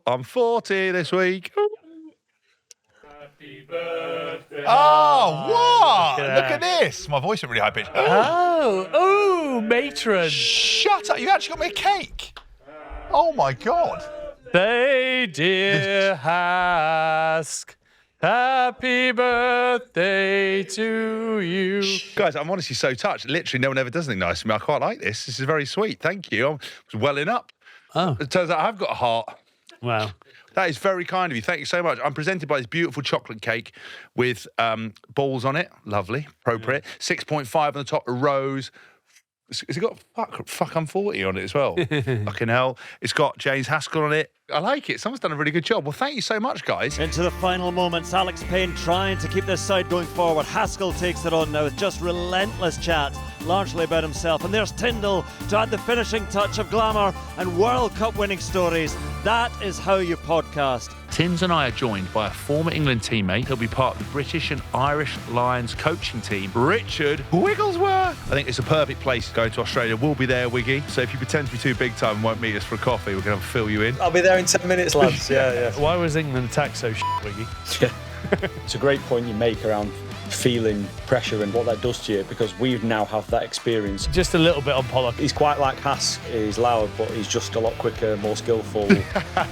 I'm 40 this week. Happy birthday. Oh, what? Look at this. My voice is really high pitched. Oh, matron. Shut up. You actually got me a cake. Oh, my God. Hey, dear Hask. Happy birthday to you. Guys, I'm honestly so touched. Literally, no one ever does anything nice to me. I quite like this. This is very sweet. Thank you. I was welling up. Oh. It turns out I've got a heart. Wow. That is very kind of you. Thank you so much. I'm presented by this beautiful chocolate cake with balls on it. Lovely. Appropriate. 6.5 on the top, a rose. Has it got fuck I'm 40 on it as well? Fucking hell. It's got James Haskell on it. I like it. Someone's done a really good job. Well, thank you so much, guys. Into the final moments, Alex Payne trying to keep this side going forward. Haskell takes it on now with just relentless chat, largely about himself. And there's Tyndall to add the finishing touch of glamour and World Cup winning stories. That is how you podcast. Tins and I are joined by a former England teammate. He'll be part of the British and Irish Lions coaching team, Richard Wigglesworth. I think it's a perfect place to go to Australia. We'll be there, Wiggy. So if you pretend to be too big time and won't meet us for a coffee, we're going to fill you in. I'll be there in 10 minutes, lads. Yeah. Why was England attacked so Wiggy? It's a great point you make around feeling pressure and what that does to you, because we now have that experience. Just a little bit on Pollock. He's quite like Hask. He's loud, but he's just a lot quicker, more skillful.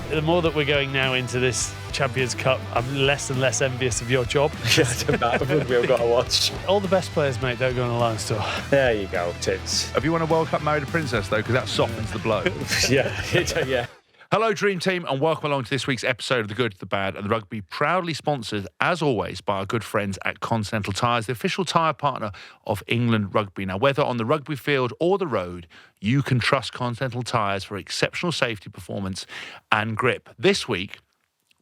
The more that we're going now into this Champions Cup, I'm less and less envious of your job. We've got to watch. All the best players, mate, don't go on a Lions tour. There you go, Tits. Have you won a World Cup married a princess, though? Because that softens the blow. Yeah. Hello, Dream Team, and welcome along to this week's episode of The Good, The Bad, and The Rugby, proudly sponsored, as always, by our good friends at Continental Tires, the official tyre partner of England Rugby. Now, whether on the rugby field or the road, you can trust Continental Tires for exceptional safety performance and grip. This week,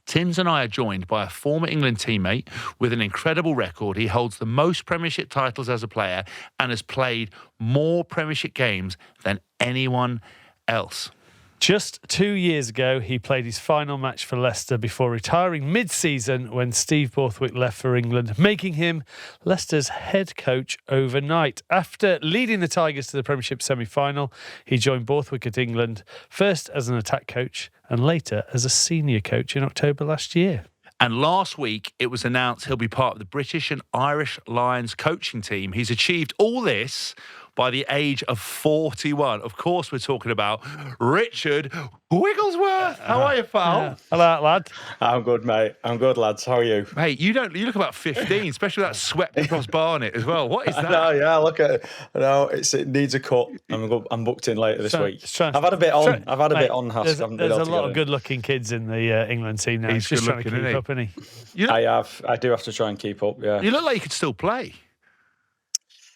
Tins and I are joined by a former England teammate with an incredible record. He holds the most Premiership titles as a player and has played more Premiership games than anyone else. Just 2 years ago, he played his final match for Leicester before retiring mid-season when Steve Borthwick left for England, making him Leicester's head coach overnight. After leading the Tigers to the Premiership semi-final, he joined Borthwick at England, first as an attack coach and later as a senior coach in October last year. And last week, it was announced he'll be part of the British and Irish Lions coaching team. He's achieved all this by the age of 41. Of course, we're talking about Richard Wigglesworth. How are you, Farrell? Hello, lad. I'm good, mate. I'm good, lads. How are you? Hey, you look about 15, especially with that swept across barnet as well. What is that? No, yeah, look at it. No, it needs a cut. I'm booked in later this week. I've had a bit on. I've had a bit on, Hask. There's a lot of good-looking kids in the England team now. He's just trying to keep up, isn't he? I do have to try and keep up, yeah. You look like you could still play.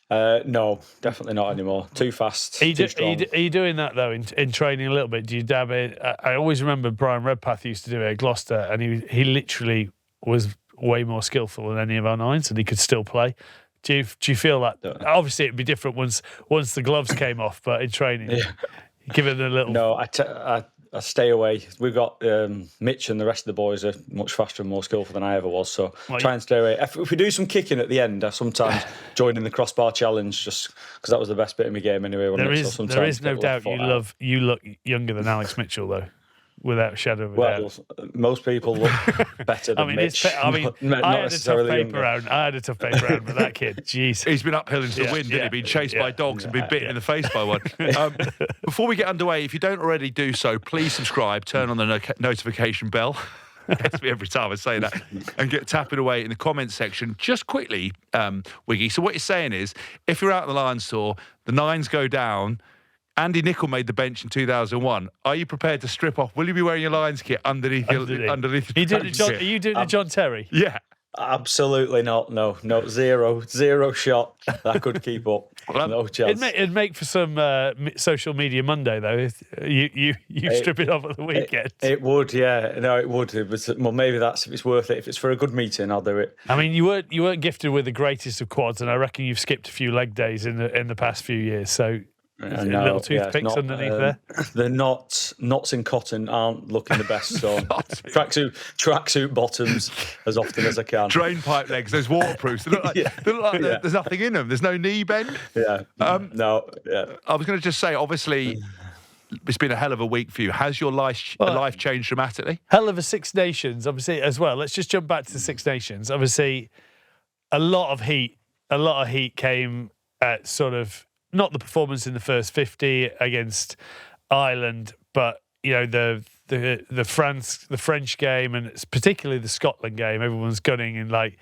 No, definitely not anymore. Too fast, too strong. Are you doing that, though, in training a little bit? Do you dab in? I always remember Brian Redpath used to do it at Gloucester, and he literally was way more skillful than any of our nines, and he could still play. Do you feel that? Obviously, it'd be different once the gloves came off, but in training, you give it a little... No, I stay away. We've got Mitch and the rest of the boys are much faster and more skillful than I ever was, so try and stay away. If we do some kicking at the end, I sometimes join in the crossbar challenge just because that was the best bit of my game anyway. There is no doubt you look younger than Alex Mitchell, though. Without a shadow of a doubt. Most people look better than Mitch. I had a tough paper round with that kid. Jeez. He's been uphill into the wind, hasn't he? Been chased by dogs and been bitten in the face by one. Before we get underway, if you don't already do so, please subscribe, turn on the notification bell. Gets me every time I say that. And get tapping away in the comments section. Just quickly, Wiggy, so what you're saying is, if you're out on the Lions tour, the nines go down, Andy Nicol made the bench in 2001. Are you prepared to strip off? Will you be wearing your Lions kit underneath your Are you doing a John Terry? Yeah. Absolutely not. No, zero shot. I could keep up. No chance. It'd make for some social media Monday, though. If you strip it off at the weekend. It would, yeah. No, it would. Well, maybe that's if it's worth it. If it's for a good meeting, I'll do it. I mean, you weren't gifted with the greatest of quads, and I reckon you've skipped a few leg days in the past few years. So. Little toothpicks underneath there. The knots in cotton aren't looking the best. So tracksuit bottoms as often as I can. Drain pipe legs, those waterproofs. They look like there's nothing in them. There's no knee bend. Yeah. I was going to just say, obviously, it's been a hell of a week for you. Has your life changed dramatically? Hell of a Six Nations, obviously, as well. Let's just jump back to the Six Nations. Obviously, a lot of heat came at sort of not the performance in the first 50 against Ireland, but the French game, and it's particularly the Scotland game. Everyone's gunning and like.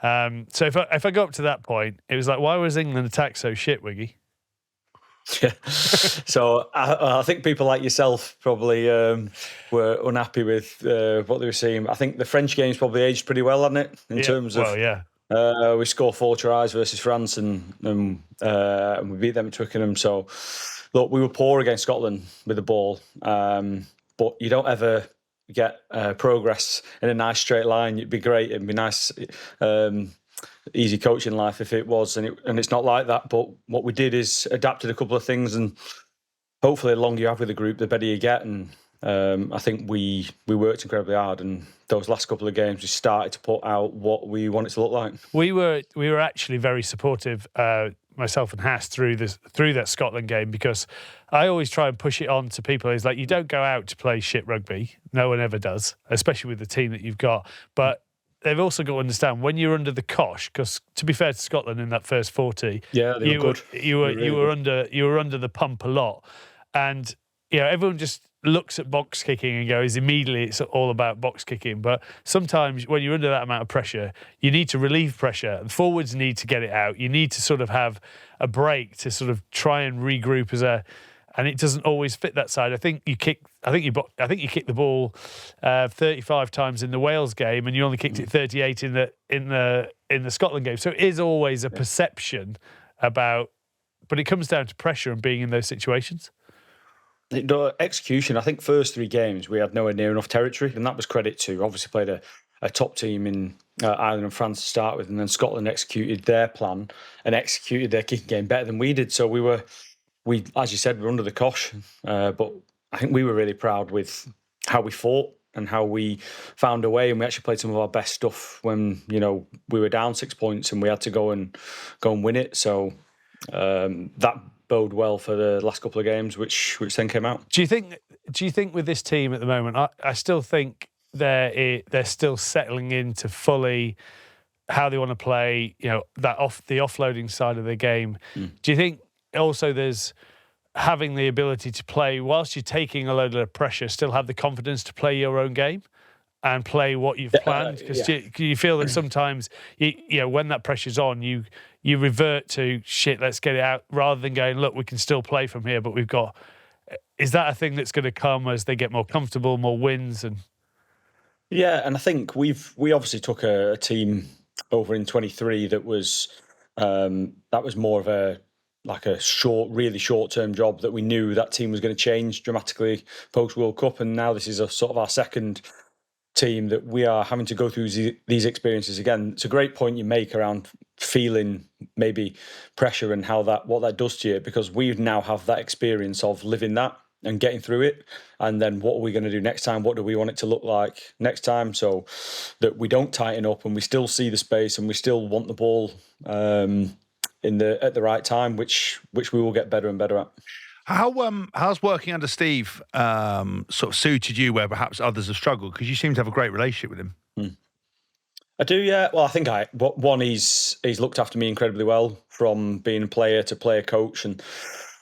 So if I go up to that point, it was like, why was England attacked so shit, Wiggy? Yeah. So I think people like yourself probably were unhappy with what they were seeing. I think the French game's probably aged pretty well, hasn't it? In terms of, we scored 4 tries versus France and we beat them at Twickenham. So, look, we were poor against Scotland with the ball, but you don't ever get progress in a nice straight line. It'd be great. It'd be nice. Easy coaching life if it was, and it's not like that. But what we did is adapted a couple of things, and hopefully the longer you have with the group, the better you get. And I think we worked incredibly hard, and those last couple of games we started to put out what we want it to look like. We were actually very supportive, myself and Hask, through that Scotland game, because I always try and push it on to people. It's like, you don't go out to play shit rugby. No one ever does, especially with the team that you've got. But they've also got to understand when you're under the cosh, because to be fair to Scotland in that first 40, they were good. You were under the pump a lot, and everyone just looks at box kicking and goes immediately it's all about box kicking. But sometimes when you're under that amount of pressure, you need to relieve pressure. The forwards need to get it out. You need to sort of have a break to sort of try and regroup and it doesn't always fit that side. I think you kicked the ball 35 times in the Wales game, and you only kicked it 38 in the Scotland game. So it is always a perception about, but it comes down to pressure and being in those situations. Execution. I think first 3 games we had nowhere near enough territory, and that was credit to obviously played a top team in Ireland and France to start with, and then Scotland executed their plan and executed their kicking game better than we did. So we, as you said, we're under the cosh, but I think we were really proud with how we fought and how we found a way, and we actually played some of our best stuff when we were down 6 points and we had to go and win it. So that bode well for the last couple of games, which then came out. Do you think with this team at the moment, I still think they're still settling into fully how they want to play? The offloading side of the game. Do you think also there's having the ability to play whilst you're taking a load of pressure, still have the confidence to play your own game and play what you've planned? Because you feel that sometimes when that pressure's on, you revert to shit, let's get it out, rather than going, look, we can still play from here, but we've got. Is that a thing that's going to come as they get more comfortable, more wins? And I think we obviously took a team over in 23 that was more of a really short-term job that we knew that team was going to change dramatically post-World Cup, and now this is a sort of our second team that we are having to go through these experiences again. It's a great point you make around feeling maybe pressure and what that does to you, because we now have that experience of living that and getting through it, and then what are we going to do next time? What do we want it to look like next time, so that we don't tighten up and we still see the space and we still want the ball at the right time, which we will get better and better at. How's working under Steve sort of suited you where perhaps others have struggled? Because you seem to have a great relationship with him. I do, yeah. Well, I think he's looked after me incredibly well, from being a player to player coach, and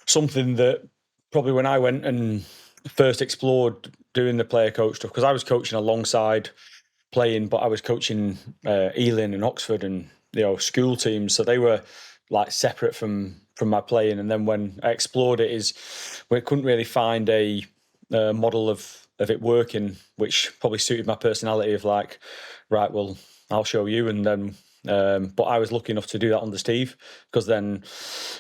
something that probably when I went and first explored doing the player coach stuff, because I was coaching alongside playing, but I was coaching Ealing and Oxford and school teams, so they were like separate from my playing. And then when I explored it, is we couldn't really find a model of it working, which probably suited my personality of like, right, well, I'll show you. And then but I was lucky enough to do that under Steve, because then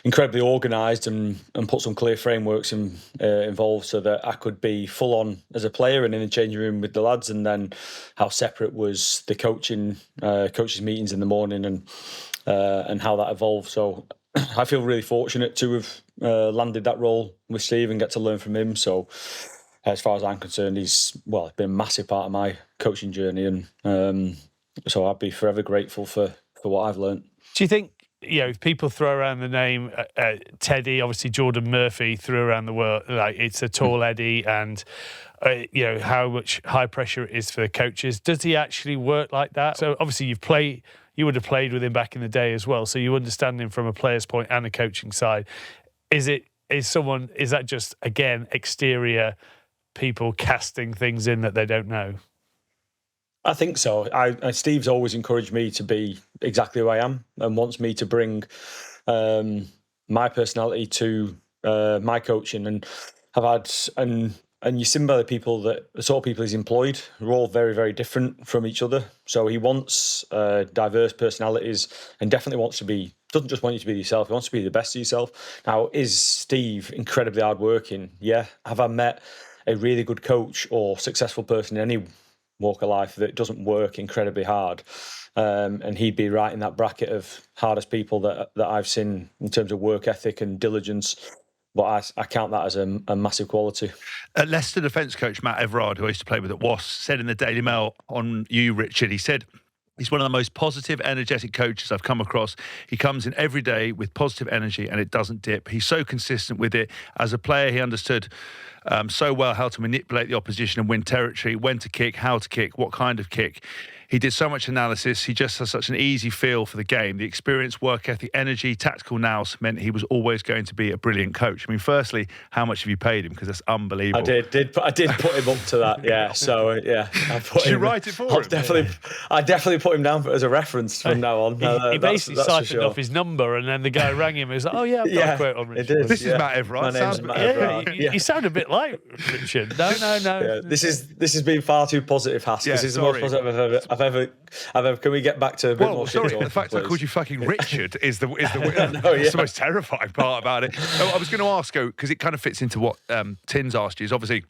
incredibly organised and put some clear frameworks involved, so that I could be full on as a player and in the changing room with the lads, and then how separate was the coaches meetings in the morning, and how that evolved. So I feel really fortunate to have landed that role with Steve and get to learn from him. So as far as I'm concerned, he's been a massive part of my coaching journey, and so I'd be forever grateful for what I've learned. Do you think people throw around the name Teddy. Obviously, Jordan Murphy threw around the world like it's a tall Eddie, and how much high pressure it is for the coaches. Does he actually work like that? So obviously, you would have played with him back in the day as well, so you understand him from a player's point and a coaching side. Is that just again exterior people casting things in that they don't know? I think so. Steve's always encouraged me to be exactly who I am and wants me to bring my personality to my coaching. And I've had and you see by the sort of people he's employed, we're all very, very different from each other. So he wants diverse personalities and definitely doesn't just want you to be yourself, he wants to be the best of yourself. Now, is Steve incredibly hardworking? Yeah. Have I met a really good coach or successful person in any walk of life that doesn't work incredibly hard? And he'd be right in that bracket of hardest people that I've seen in terms of work ethic and diligence. But I count that as a massive quality. Leicester defence coach Matt Everard, who I used to play with at Wasps, said in the Daily Mail on you, Richard, he said, he's one of the most positive, energetic coaches I've come across. He comes in every day with positive energy and it doesn't dip. He's so consistent with it. As a player, he understood so well how to manipulate the opposition and win territory, when to kick, how to kick, what kind of kick. He did so much analysis. He just has such an easy feel for the game. The experience, work ethic, energy, tactical nous meant he was always going to be a brilliant coach. I mean, firstly, how much have you paid him? Because that's unbelievable. I did put him up to that. Yeah. So yeah, Did you write it for him? I definitely put him down as a reference from now on. He basically siphoned off his number, and then the guy rang him and was like, "Oh yeah, I've got a quote on Richard." This is Matt Everard. My name's Matt Everard. You sound a bit like Richard. No. Yeah, this has been far too positive, Hask. This is the most positive I've ever. Can we get back to a bit more? Sorry, the fact I called you fucking Richard is the most terrifying part about it. I was going to ask, because it kind of fits into what Tins asked you, is obviously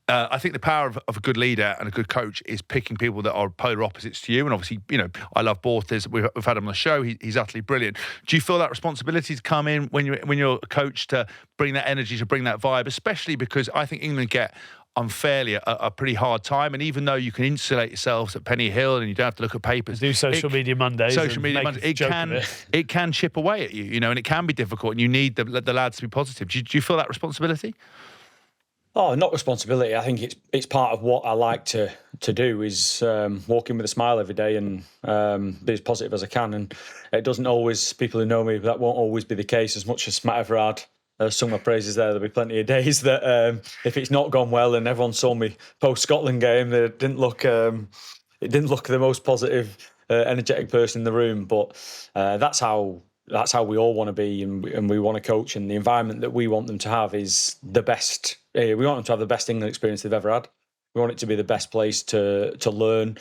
I think the power of a good leader and a good coach is picking people that are polar opposites to you. And obviously, I love Borthwick. We've had him on the show. He's utterly brilliant. Do you feel that responsibility to come in when you're a coach to bring that energy, to bring that vibe, especially because I think England get unfairly a pretty hard time, and even though you can insulate yourselves at Penny Hill and you don't have to look at papers, do social media Mondays, it can chip away at you, and it can be difficult, and you need the lads to be positive. Do you feel that responsibility? Oh, not responsibility. I think it's part of what I like to do is walk in with a smile every day and be as positive as I can. And it doesn't always, people who know me, that won't always be the case. As much as Matt Everard sung my praises there'll be plenty of days that if it's not gone well and everyone saw me post Scotland game, it didn't look the most positive, energetic person in the room. But that's how we all want to be, and we want to coach, and the environment that we want them to have is the best. We want them to have the best England experience they've ever had. We want it to be the best place to learn,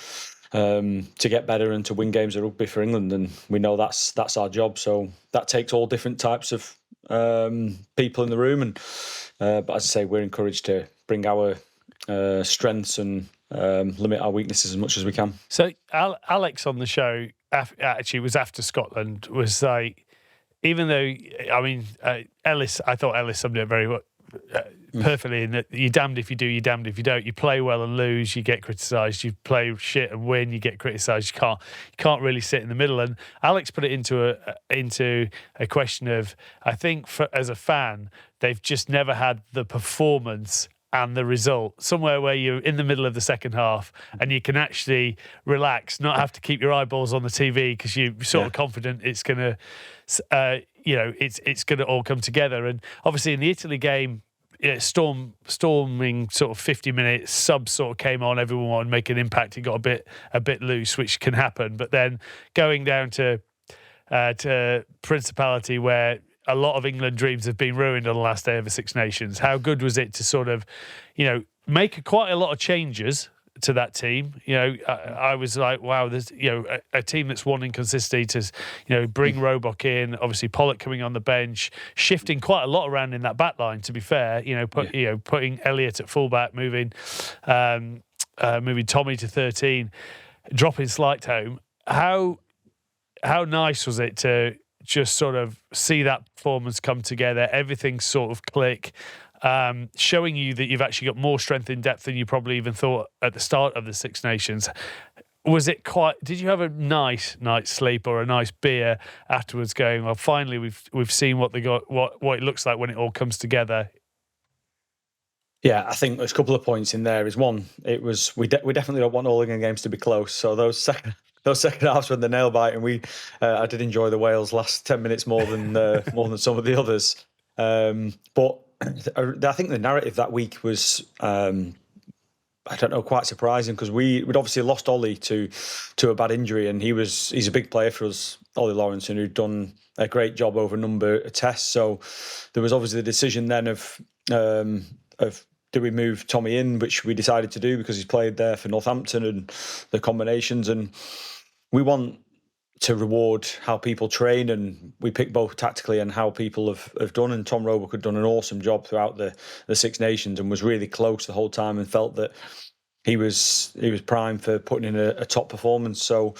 to get better, and to win games of rugby for England. And we know that's our job. So that takes all different types of people in the room. And but as I say, we're encouraged to bring our strengths and limit our weaknesses as much as we can. So Alex on the show actually was after Scotland, was like, even though, I mean, Ellis, I thought Ellis summed it very well, perfectly, in that you're damned if you do, you're damned if you don't. You play well and lose, you get criticised. You play shit and win, you get criticised. You can't really sit in the middle. And Alex put it into a question of, I think as a fan, they've just never had the performance and the result somewhere where you're in the middle of the second half and you can actually relax, not have to keep your eyeballs on the TV because you're sort of confident it's going to, it's going to all come together. And obviously in the Italy game, storming sort of 50 minutes, subs sort of came on, everyone wanted to make an impact. It got a bit loose, which can happen. But then going down to Principality, where a lot of England dreams have been ruined on the last day of the Six Nations. How good was it to sort of, make quite a lot of changes to that team? I was like, wow, there's, a team that's wanting consistency to, bring Roebuck in, obviously Pollock coming on the bench, shifting quite a lot around in that back line, to be fair, putting Elliott at fullback, moving Tommy to 13, dropping Slight home. How nice was it to just sort of see that performance come together, everything sort of click, showing you that you've actually got more strength in depth than you probably even thought at the start of the Six Nations. Was it quite? Did you have a nice night's sleep or a nice beer afterwards? Going, well, finally we've seen what they got, what it looks like when it all comes together. Yeah, I think there's a couple of points in there. Is one, it was we definitely don't want all England games to be close. So those second halves when the nail bite, and I did enjoy the Wales last 10 minutes more than some of the others. But I think the narrative that week was. I don't know, quite surprising because we'd obviously lost Ollie to a bad injury, and he's a big player for us, Ollie Lawrenson, who'd done a great job over a number of tests. So there was obviously the decision then of do we move Tommy in, which we decided to do because he's played there for Northampton and the combinations, and we want to reward how people train, and we pick both tactically and how people have done. And Tom Roebuck had done an awesome job throughout the Six Nations and was really close the whole time, and felt that he was primed for putting in a top performance. So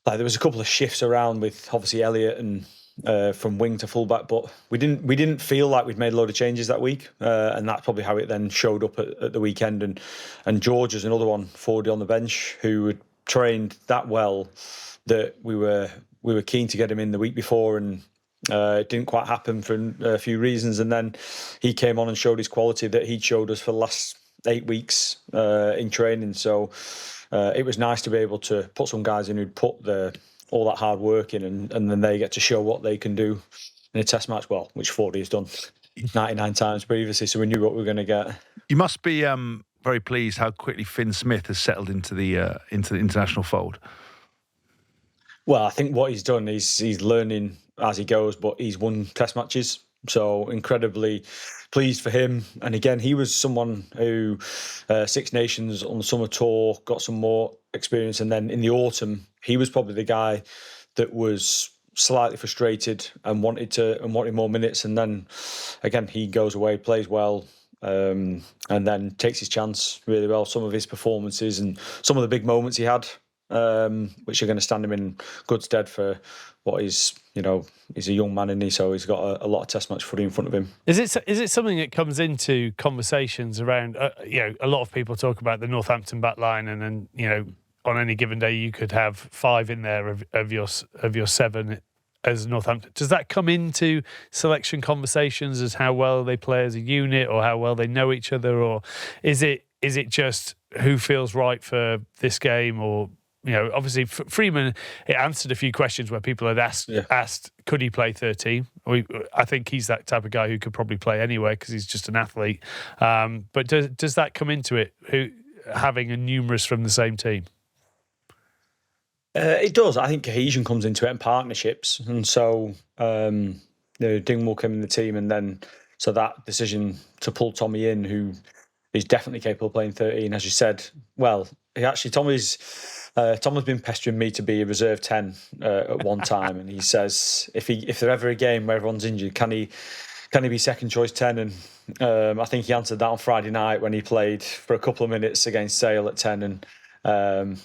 there was a couple of shifts around with obviously Elliott and from wing to fullback, but we didn't feel like we'd made a load of changes that week, and that's probably how it then showed up at the weekend. And George is another one, 40 on the bench, who had trained that well that we were keen to get him in the week before, and it didn't quite happen for a few reasons. And then he came on and showed his quality that he'd showed us for the last 8 weeks in training. So it was nice to be able to put some guys in who'd put all that hard work in, and then they get to show what they can do in a test match. Well, which 40 has done 99 times previously, so we knew what we were going to get. You must be very pleased how quickly Finn Smith has settled into the international fold. Well, I think what he's done is he's learning as he goes, but he's won test matches. So incredibly pleased for him. And again, he was someone who Six Nations on the summer tour got some more experience. And then in the autumn, he was probably the guy that was slightly frustrated and wanted more minutes. And then again, he goes away, plays well, and then takes his chance really well. Some of his performances and some of the big moments he had, which are going to stand him in good stead for what he's a young man, isn't he? So he's got a lot of test match footy in front of him. Is it something that comes into conversations around? A lot of people talk about the Northampton back line, and then on any given day you could have 5 in there of your 7 as Northampton. Does that come into selection conversations as how well they play as a unit, or how well they know each other, or is it just who feels right for this game? Or obviously Freeman, it answered a few questions where people had asked, could he play 13? I think he's that type of guy who could probably play anyway because he's just an athlete. But does that come into it? Having a numerous from the same team? It does. I think cohesion comes into it and partnerships, and so Dingwall came in the team, and then so that decision to pull Tommy in, who is definitely capable of playing 13, as you said. Well, Tom has been pestering me to be a reserve 10 at one time, and he says if there's ever a game where everyone's injured, can he be second choice 10? And I think he answered that on Friday night when he played for a couple of minutes against Sale at 10 and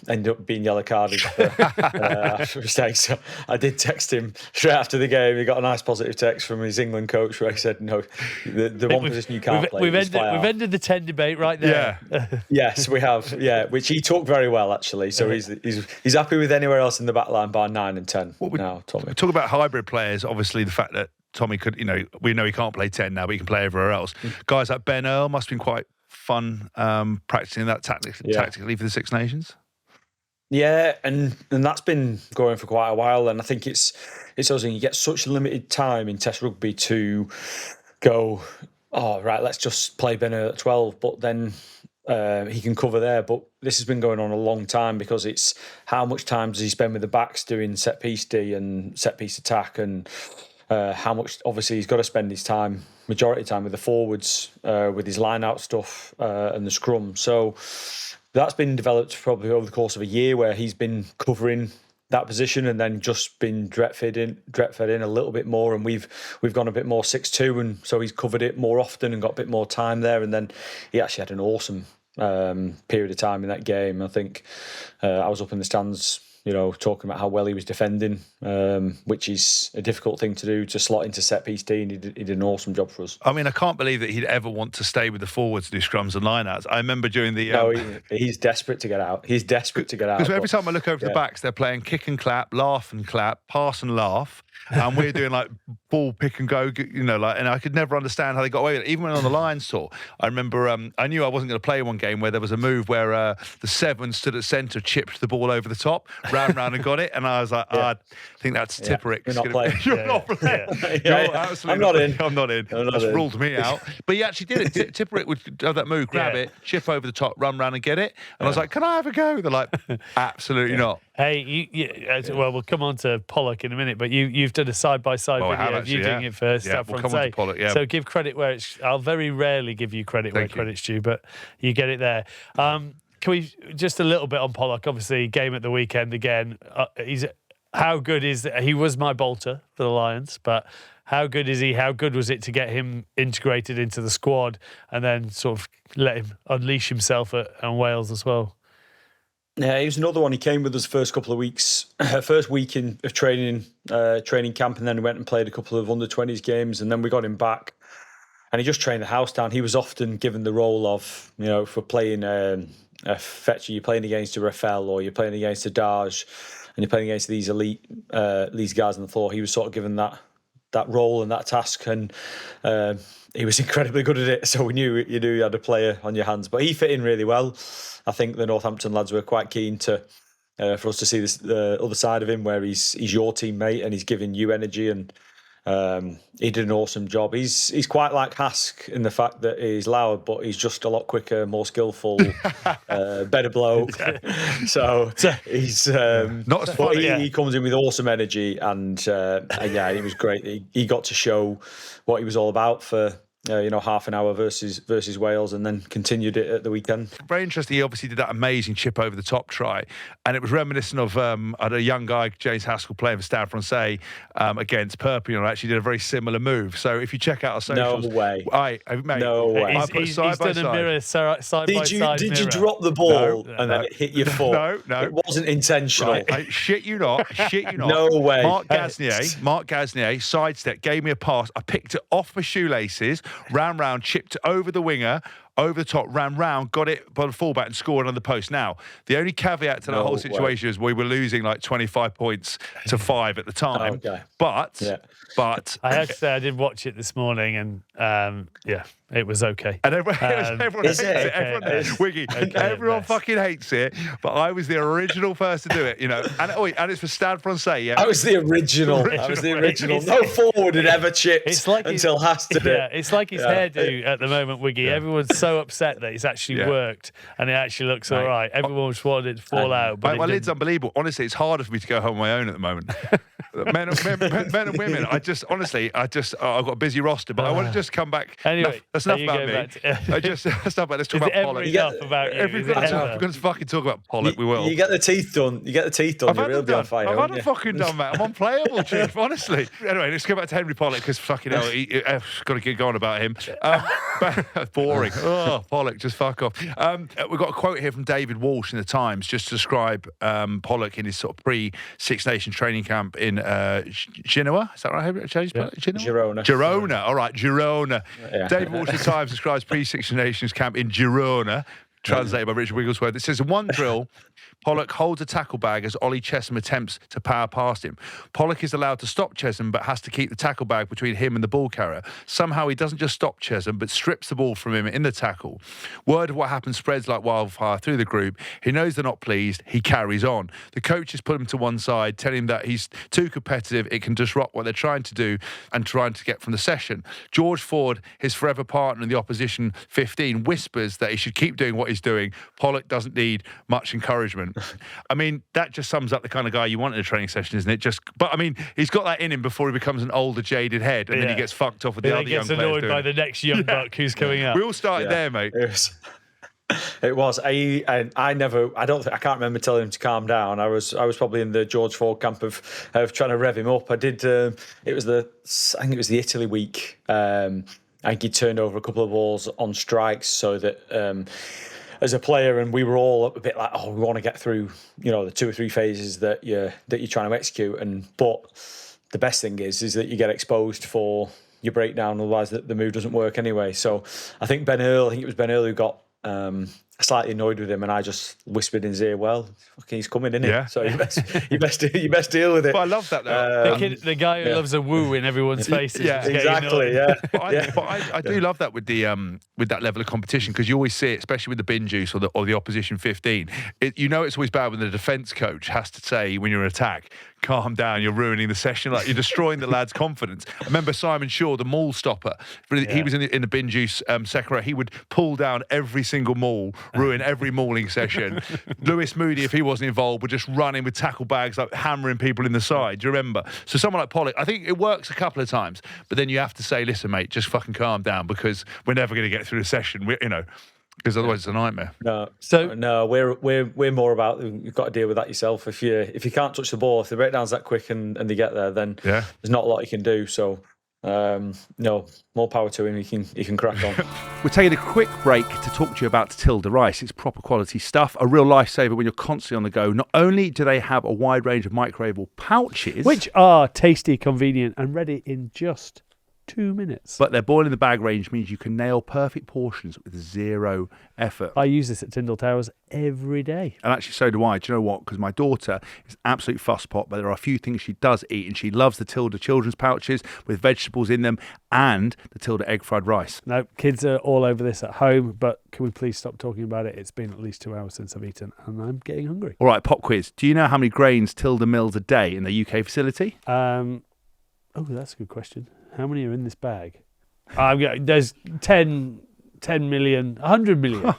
ended up being yellow carded for mistakes. So I did text him straight after the game. He got a nice positive text from his England coach where he said, "No, the one position you can't play." We've ended the 10 debate right there. Yeah. Yes, we have. Yeah, which he took very well actually. So he's happy with anywhere else in the back line by 9 and 10 now. Tommy, we talk about hybrid players. Obviously, the fact that Tommy could, we know he can't play 10 now, but he can play everywhere else. Guys like Ben Earl must have been quite fun practicing that tactically for the Six Nations. Yeah, and that's been going for quite a while, and I think it's also you get such limited time in Test rugby to go, oh right, let's just play Ben Earl at 12, but then he can cover there. But this has been going on a long time because it's how much time does he spend with the backs doing set piece D and set piece attack, and how much obviously he's got to spend his time, majority of time with the forwards, with his line out stuff and the scrum. So that's been developed probably over the course of a year where he's been covering that position and then just been Dret-fed in a little bit more, and we've gone a bit more 6-2, and so he's covered it more often and got a bit more time there. And then he actually had an awesome period of time in that game. I think I was up in the stands talking about how well he was defending, which is a difficult thing to do, to slot into set piece D, and he did an awesome job for us. I mean, I can't believe that he'd ever want to stay with the forwards and do scrums and lineouts. I remember during the... No, he's desperate to get out. He's desperate to get out. Because every time I look over the backs, they're playing kick and clap, laugh and clap, pass and laugh. And we're doing like ball pick and go, and I could never understand how they got away with it. Even when on the Lions tour, I remember I knew I wasn't going to play one game where there was a move where the 7 stood at centre, chipped the ball over the top, ran round and got it. And I was like, I think that's Tipperick. You're not playing. You're not playing. I'm not in. I'm not in. That's ruled me out. But he actually did it. Tipperick would have that move, grab it, chip over the top, run round and get it. And I was like, can I have a go? They're like, absolutely not. Hey, we'll come on to Pollock in a minute, but you've done a side-by-side video of you doing it for Stade we'll come on to Pollock, So give credit where I'll very rarely give you credit where credit's due, but you get it there. Can we just a little bit on Pollock? Obviously, game at the weekend again. How good is that? He was my bolter for the Lions, but how good is he? How good was it to get him integrated into the squad and then sort of let him unleash himself at Wales as well? Yeah, he was another one. He came with us first couple of weeks, first week of training camp, and then he went and played a couple of under-20s games, and then we got him back, and he just trained the house down. He was often given the role of, if we're playing a fetcher, you're playing against a Raphael, or you're playing against a Daj, and you're playing against these elite guys on the floor. He was sort of given that role and that task, and he was incredibly good at it. So we knew you had a player on your hands, but he fit in really well. I think the Northampton lads were quite keen for us to see the other side of him, where he's your teammate and he's giving you energy, and he did an awesome job. He's quite like Hask in the fact that he's loud, but he's just a lot quicker, more skillful, better bloke. So he's not as funny. He comes in with awesome energy, and it was great. He got to show what he was all about for half an hour versus Wales, and then continued it at the weekend. Very interesting. He obviously did that amazing chip over the top try, and it was reminiscent of I had a young guy, James Haskell, playing for Stade Francais against Perpignan. Actually, did a very similar move. So if you check out our socials, no way, mate, no way. He's done a mirror side by side. Did you drop the ball and then it hit your foot? No, it wasn't intentional. Right. Shit you not. No way. Mark Gasnier, sidestep, gave me a pass. I picked it off my shoelaces, ran round, chipped over the winger, over the top, ran round, got it by the fullback and scored on the post. Now, the only caveat to that whole situation is we were losing like 25 points to 5 at the time. Okay. But I have to say I did watch it this morning, and it was okay. And everyone hates it. Wiggy, everyone fucking hates it. But I was the original person to do it, And it's for Stade Francais, yeah. I was the original. No forward had ever chipped until Haas did it. It's like his hairdo at the moment, Wiggy. Everyone's so upset that it's actually worked, and it actually looks all right. Everyone just wanted it to fall out. But my lid's unbelievable. Honestly, it's harder for me to go home on my own at the moment. Men and women. I've got a busy roster, but I want to just come back. Anyway, that's enough about me. Let's talk about Pollock. Enough about you. We're going to fucking talk about Pollock. We will. You get the teeth done. You'll really be on fire. I've had them fucking done, mate. I'm unplayable, chief. Honestly. Anyway, let's go back to Henry Pollock, because fucking hell, got to get going about him. Boring. Oh, Pollock, just fuck off. We've got a quote here from David Walsh in the Times, just to describe Pollock in his sort of pre-Six Nations training camp in Genoa. Is that right? Girona. All right, Girona. Yeah. David Walsh in the Times describes pre-Six Nations camp in Girona, translated by Richard Wigglesworth. It says, in one drill, Pollock holds a tackle bag as Ollie Chesham attempts to power past him. Pollock is allowed to stop Chesham, but has to keep the tackle bag between him and the ball carrier. Somehow he doesn't just stop Chesham, but strips the ball from him in the tackle. Word of what happened spreads like wildfire through the group. He knows they're not pleased. He carries on. The coaches put him to one side, telling him that he's too competitive. It can disrupt what they're trying to do and trying to get from the session. George Ford, his forever partner in the opposition 15, whispers that he should keep doing what he's doing. Pollock doesn't need much encouragement. I mean, that just sums up the kind of guy you want in a training session, isn't it? But I mean, he's got that in him before he becomes an older, jaded head, and then he gets fucked off with the other young players. He gets annoyed by the next young buck who's coming up. We all started there, mate. It was. I can't remember telling him to calm down. I was probably in the George Ford camp of trying to rev him up. I did. I think it was the Italy week. I think he turned over a couple of balls on strikes so that as a player, and we were all a bit like, oh, we want to get through, the 2 or 3 phases that you're trying to execute. But the best thing is that you get exposed for your breakdown, otherwise the move doesn't work anyway. So I think it was Ben Earl who got slightly annoyed with him, and I just whispered in his ear, well, fucking he's coming, isn't he? Yeah. So you best deal with it. But I love that though. The guy who loves a woo in everyone's faces. Yeah, exactly. Yeah. But I do love that with that level of competition, because you always see it, especially with the bin juice or the opposition 15. It's always bad when the defence coach has to say when you're in attack, calm down, you're ruining the session, like you're destroying the lad's confidence. I remember Simon Shaw, the maul stopper, he was in the bin juice second row. He would pull down every single maul, ruin every mauling session. Lewis Moody, if he wasn't involved, would just run in with tackle bags, like hammering people in the side. Do you remember? So someone like Pollock, I think it works a couple of times, but then you have to say, listen, mate, just fucking calm down, because we're never going to get through the session, because otherwise it's a nightmare. No, we're more about, you've got to deal with that yourself. If you can't touch the ball, if the breakdown's that quick and they get there, then there's not a lot you can do. So no, more power to him. He can crack on. We're taking a quick break to talk to you about Tilda rice. It's proper quality stuff, a real lifesaver when you're constantly on the go. Not only do they have a wide range of microwavable pouches, which are tasty, convenient, and ready in just 2 minutes. But their boil in the bag range means you can nail perfect portions with zero effort. I use this at Tyndall Towers every day. And actually, so do I. Do you know what? Because my daughter is an absolute fusspot, but there are a few things she does eat, and she loves the Tilda children's pouches with vegetables in them and the Tilda egg fried rice. No, kids are all over this at home, but can we please stop talking about it? It's been at least 2 hours since I've eaten, and I'm getting hungry. All right, pop quiz. Do you know how many grains Tilda mills a day in the UK facility? Oh, that's a good question. How many are in this bag? There's 10 million, 100 million.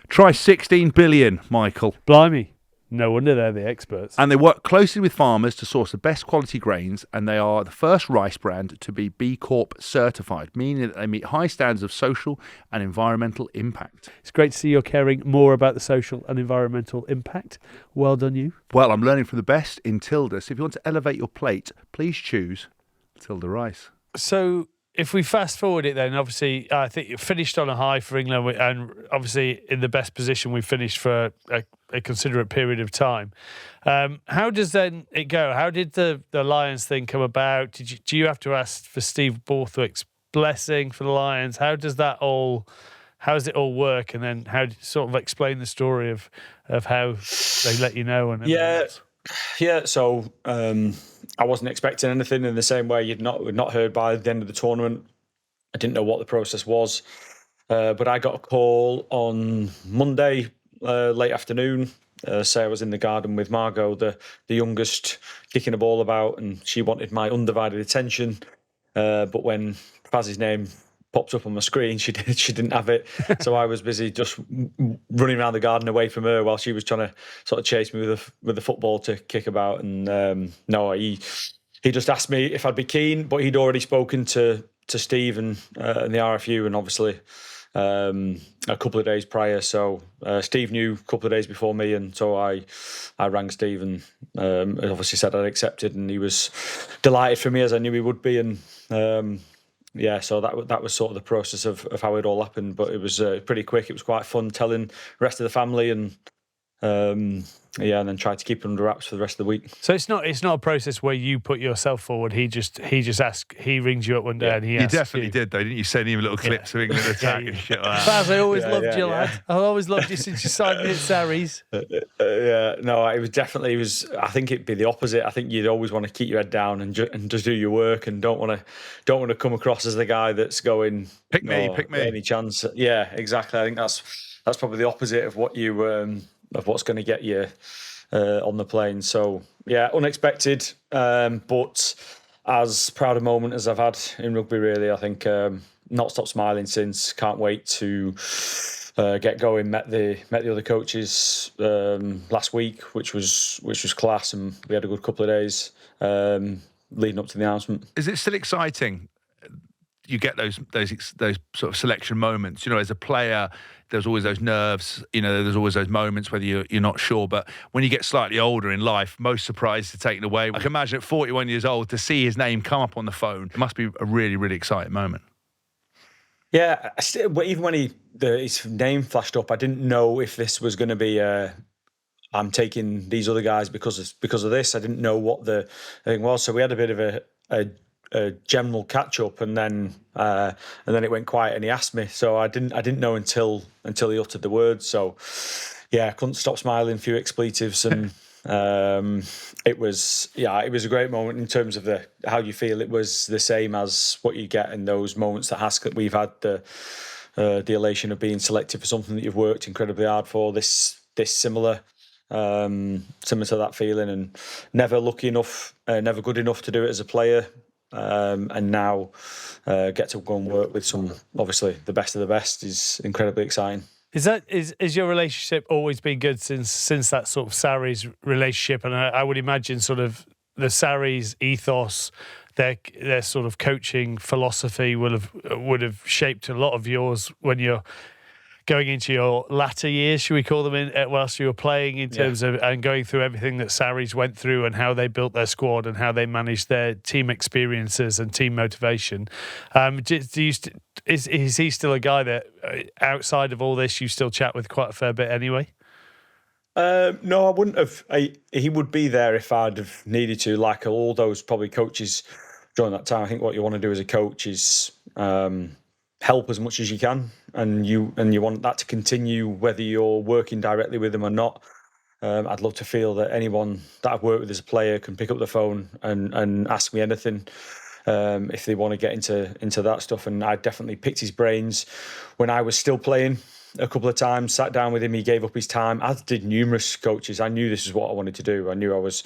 Try 16 billion, Michael. Blimey. No wonder they're the experts. And they work closely with farmers to source the best quality grains, and they are the first rice brand to be B Corp certified, meaning that they meet high standards of social and environmental impact. It's great to see you're caring more about the social and environmental impact. Well done, you. Well, I'm learning from the best in Tilda, so if you want to elevate your plate, please choose Tilda rice. So if we fast forward it then, obviously, I think you finished on a high for England, and obviously in the best position we've finished for a considerate period of time. How does then it go? How did the Lions thing come about? Do you have to ask for Steve Borthwick's blessing for the Lions? How does it all work? And then how do you sort of explain the story of how they let you know? And yeah. So I wasn't expecting anything in the same way we'd not heard by the end of the tournament. I didn't know what the process was, but I got a call on Monday late afternoon. Say I was in the garden with Margot, the youngest, kicking a ball about, and she wanted my undivided attention. But when Faz's name popped up on my screen, she didn't have it. So I was busy just running around the garden away from her while she was trying to sort of chase me with the football to kick about. And no, he just asked me if I'd be keen, but he'd already spoken to Steve and the RFU, and obviously a couple of days prior. So Steve knew a couple of days before me, and so I rang Steve and obviously said I'd accepted, and he was delighted for me, as I knew he would be. And so that was sort of the process of how it all happened. But it was pretty quick. It was quite fun telling the rest of the family, and and then tried to keep it under wraps for the rest of the week. So it's not a process where you put yourself forward. He just asks. He rings you up one day and he asks you. Definitely did though, didn't you? Send him little clips of England attack and shit like that. Faz, I always loved you, lad. I've always loved you since you signed me at Sarries. It was. I think it'd be the opposite. I think you'd always want to keep your head down and just do your work, and don't want to come across as the guy that's going pick me any chance. Yeah, exactly. I think that's probably the opposite of what you of what's going to get you on the plane. So yeah, unexpected, but as proud a moment as I've had in rugby, really. I think not stopped smiling since. Can't wait to get going. Met the other coaches last week, which was class, and we had a good couple of days leading up to the announcement. Is it still exciting? You get those sort of selection moments. You know, as a player, there's always those nerves. You know, there's always those moments whether you're not sure. But when you get slightly older in life, most surprised to take it away. I can imagine at 41 years old to see his name come up on the phone. It must be a really, really exciting moment. Yeah, even when his name flashed up, I didn't know if this was going to be I'm taking these other guys because of this. I didn't know what the thing was, so we had a bit of a general catch up, and then it went quiet, and he asked me. So I didn't know until he uttered the words. So yeah, I couldn't stop smiling. A few expletives, and it was a great moment in terms of how you feel. It was the same as what you get in those moments that Hask that we've had, the elation of being selected for something that you've worked incredibly hard for. This similar to that feeling, and never lucky enough, never good enough to do it as a player, and now get to go and work with some, obviously the best of the best, is incredibly exciting. Is your relationship always been good since that sort of Sarries relationship? And I would imagine sort of the Sarries ethos, their sort of coaching philosophy would have shaped a lot of yours when you're going into your latter years, should we call them, whilst you were playing, in terms of, and going through everything that Sarries went through and how they built their squad and how they managed their team experiences and team motivation. Is he still a guy that, outside of all this, you still chat with quite a fair bit anyway? No, I wouldn't have. He would be there if I'd have needed to, like all those probably coaches during that time. I think what you want to do as a coach is help as much as you can, and you want that to continue whether you're working directly with them or not. I'd love to feel that anyone that I've worked with as a player can pick up the phone and ask me anything if they want to get into that stuff. And I definitely picked his brains when I was still playing a couple of times, sat down with him, he gave up his time, as did numerous coaches. I knew this is what I wanted to do. I knew I was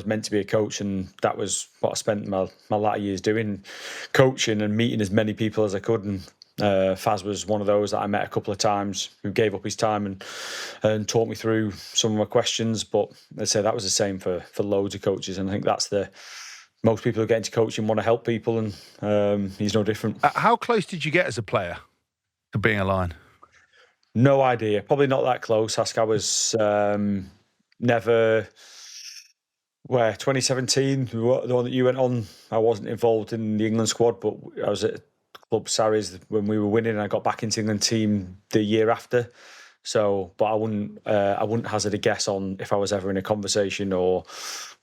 meant to be a coach, and that was what I spent my latter years doing, coaching and meeting as many people as I could. And Faz was one of those that I met a couple of times, who gave up his time and taught me through some of my questions. But I'd say that was the same for loads of coaches, and I think that's most people who get into coaching want to help people, and he's no different. How close did you get as a player to being a Lion? No idea. Probably not that close. Hask, I was never. 2017, the one that you went on, I wasn't involved in the England squad, but I was at Club Sarries when we were winning, and I got back into the England team the year after. So, but I wouldn't hazard a guess on if I was ever in a conversation or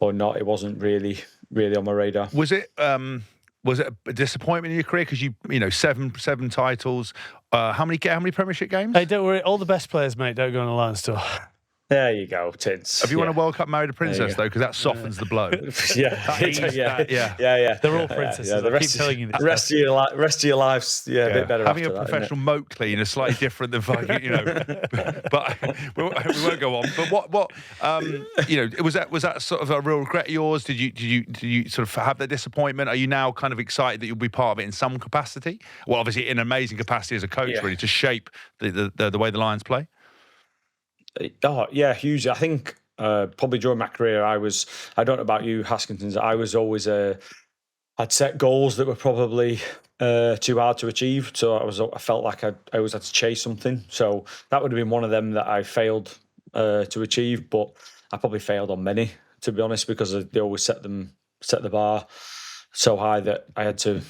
not. It wasn't really on my radar. Was it a disappointment in your career? Because you seven titles. How many Premiership games? Hey, don't worry. All the best players, mate, don't go on a Lions tour. There you go, Tins. Have you won a World Cup married a princess, though? Because that softens the blow. Yeah. They're all princesses. I keep telling you this. Rest of your lives, a bit better. Having a professional moat clean is slightly different than fucking, But we won't go on. But what was that sort of a real regret of yours? Did you sort of have that disappointment? Are you now kind of excited that you'll be part of it in some capacity? Well, obviously in an amazing capacity as a coach, really, to shape the way the Lions play. Oh yeah, huge. I think probably during my career, I don't know about you, Hask and Tins, I was always I'd set goals that were probably too hard to achieve. So I felt like I always had to chase something. So that would have been one of them that I failed to achieve. But I probably failed on many, to be honest, because they always set the bar so high that I had to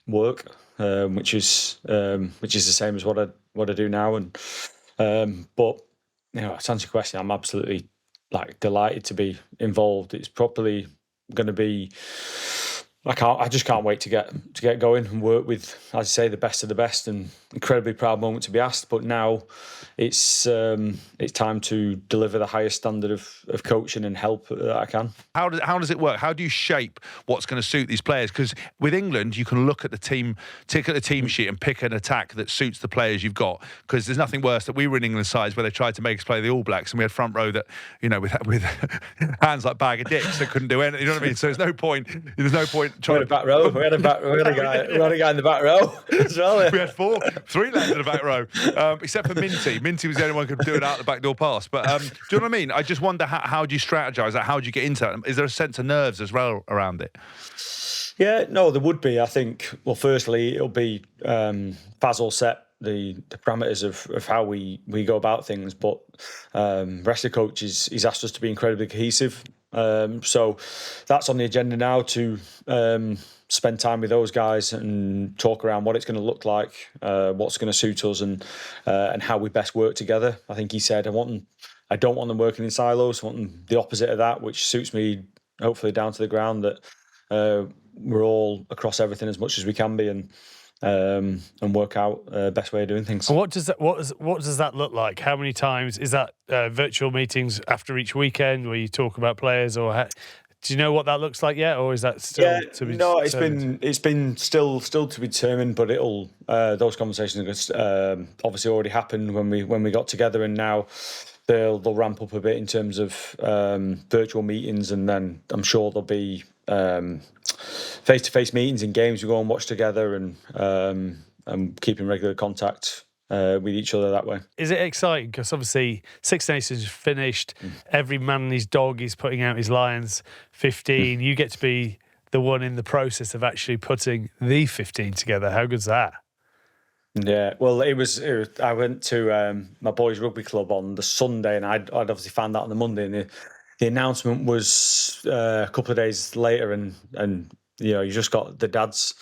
work, which is the same as what I do now. And but. To answer your question, I'm absolutely delighted to be involved. It's probably going to be. I just can't wait to get going and work with, as I say, the best of the best, and incredibly proud moment to be asked. But now it's time to deliver the highest standard of coaching and help that I can. How does it work? How do you shape what's going to suit these players? Because with England, you can look at the team, tick at the team sheet, and pick an attack that suits the players you've got. Because there's nothing worse that we were in England sides where they tried to make us play the All Blacks, and we had front row that with hands like bag of dicks that couldn't do anything. You know what I mean? So there's no point. We had a back row. We had a guy in the back row as well. We had three lads in the back row, except for Minty. Minty was the only one who could do it out the back door pass. But do you know what I mean? I just wonder how do you strategize that? How do you get into that? Is there a sense of nerves as well around it? Yeah, no, there would be. I think. Well, firstly, it'll be Faz set the parameters of how we go about things, but rest of the coaches, he's asked us to be incredibly cohesive. So that's on the agenda now, to spend time with those guys and talk around what it's going to look like, what's going to suit us, and how we best work together. I think he said, I don't want them working in silos. I want them the opposite of that, which suits me, hopefully down to the ground, that we're all across everything as much as we can be, and work out the best way of doing things. And what does that look like? How many times is that virtual meetings after each weekend where you talk about players, or do you know what that looks like yet, or is that still to be? No, it's been still to be determined, but it'll those conversations obviously already happened when we got together, and now they'll ramp up a bit in terms of virtual meetings, and then I'm sure there'll be face-to-face meetings in games we go and watch together, and keep in regular contact with each other that way. Is it exciting? Because obviously Six Nations is finished. Every man and his dog is putting out his Lions 15. You get to be the one in the process of actually putting the 15 together. How good's that? Yeah, well, it was I went to my boys' rugby club on the Sunday, and I'd obviously found that on the Monday, and the announcement was a couple of days later, and you just got the dads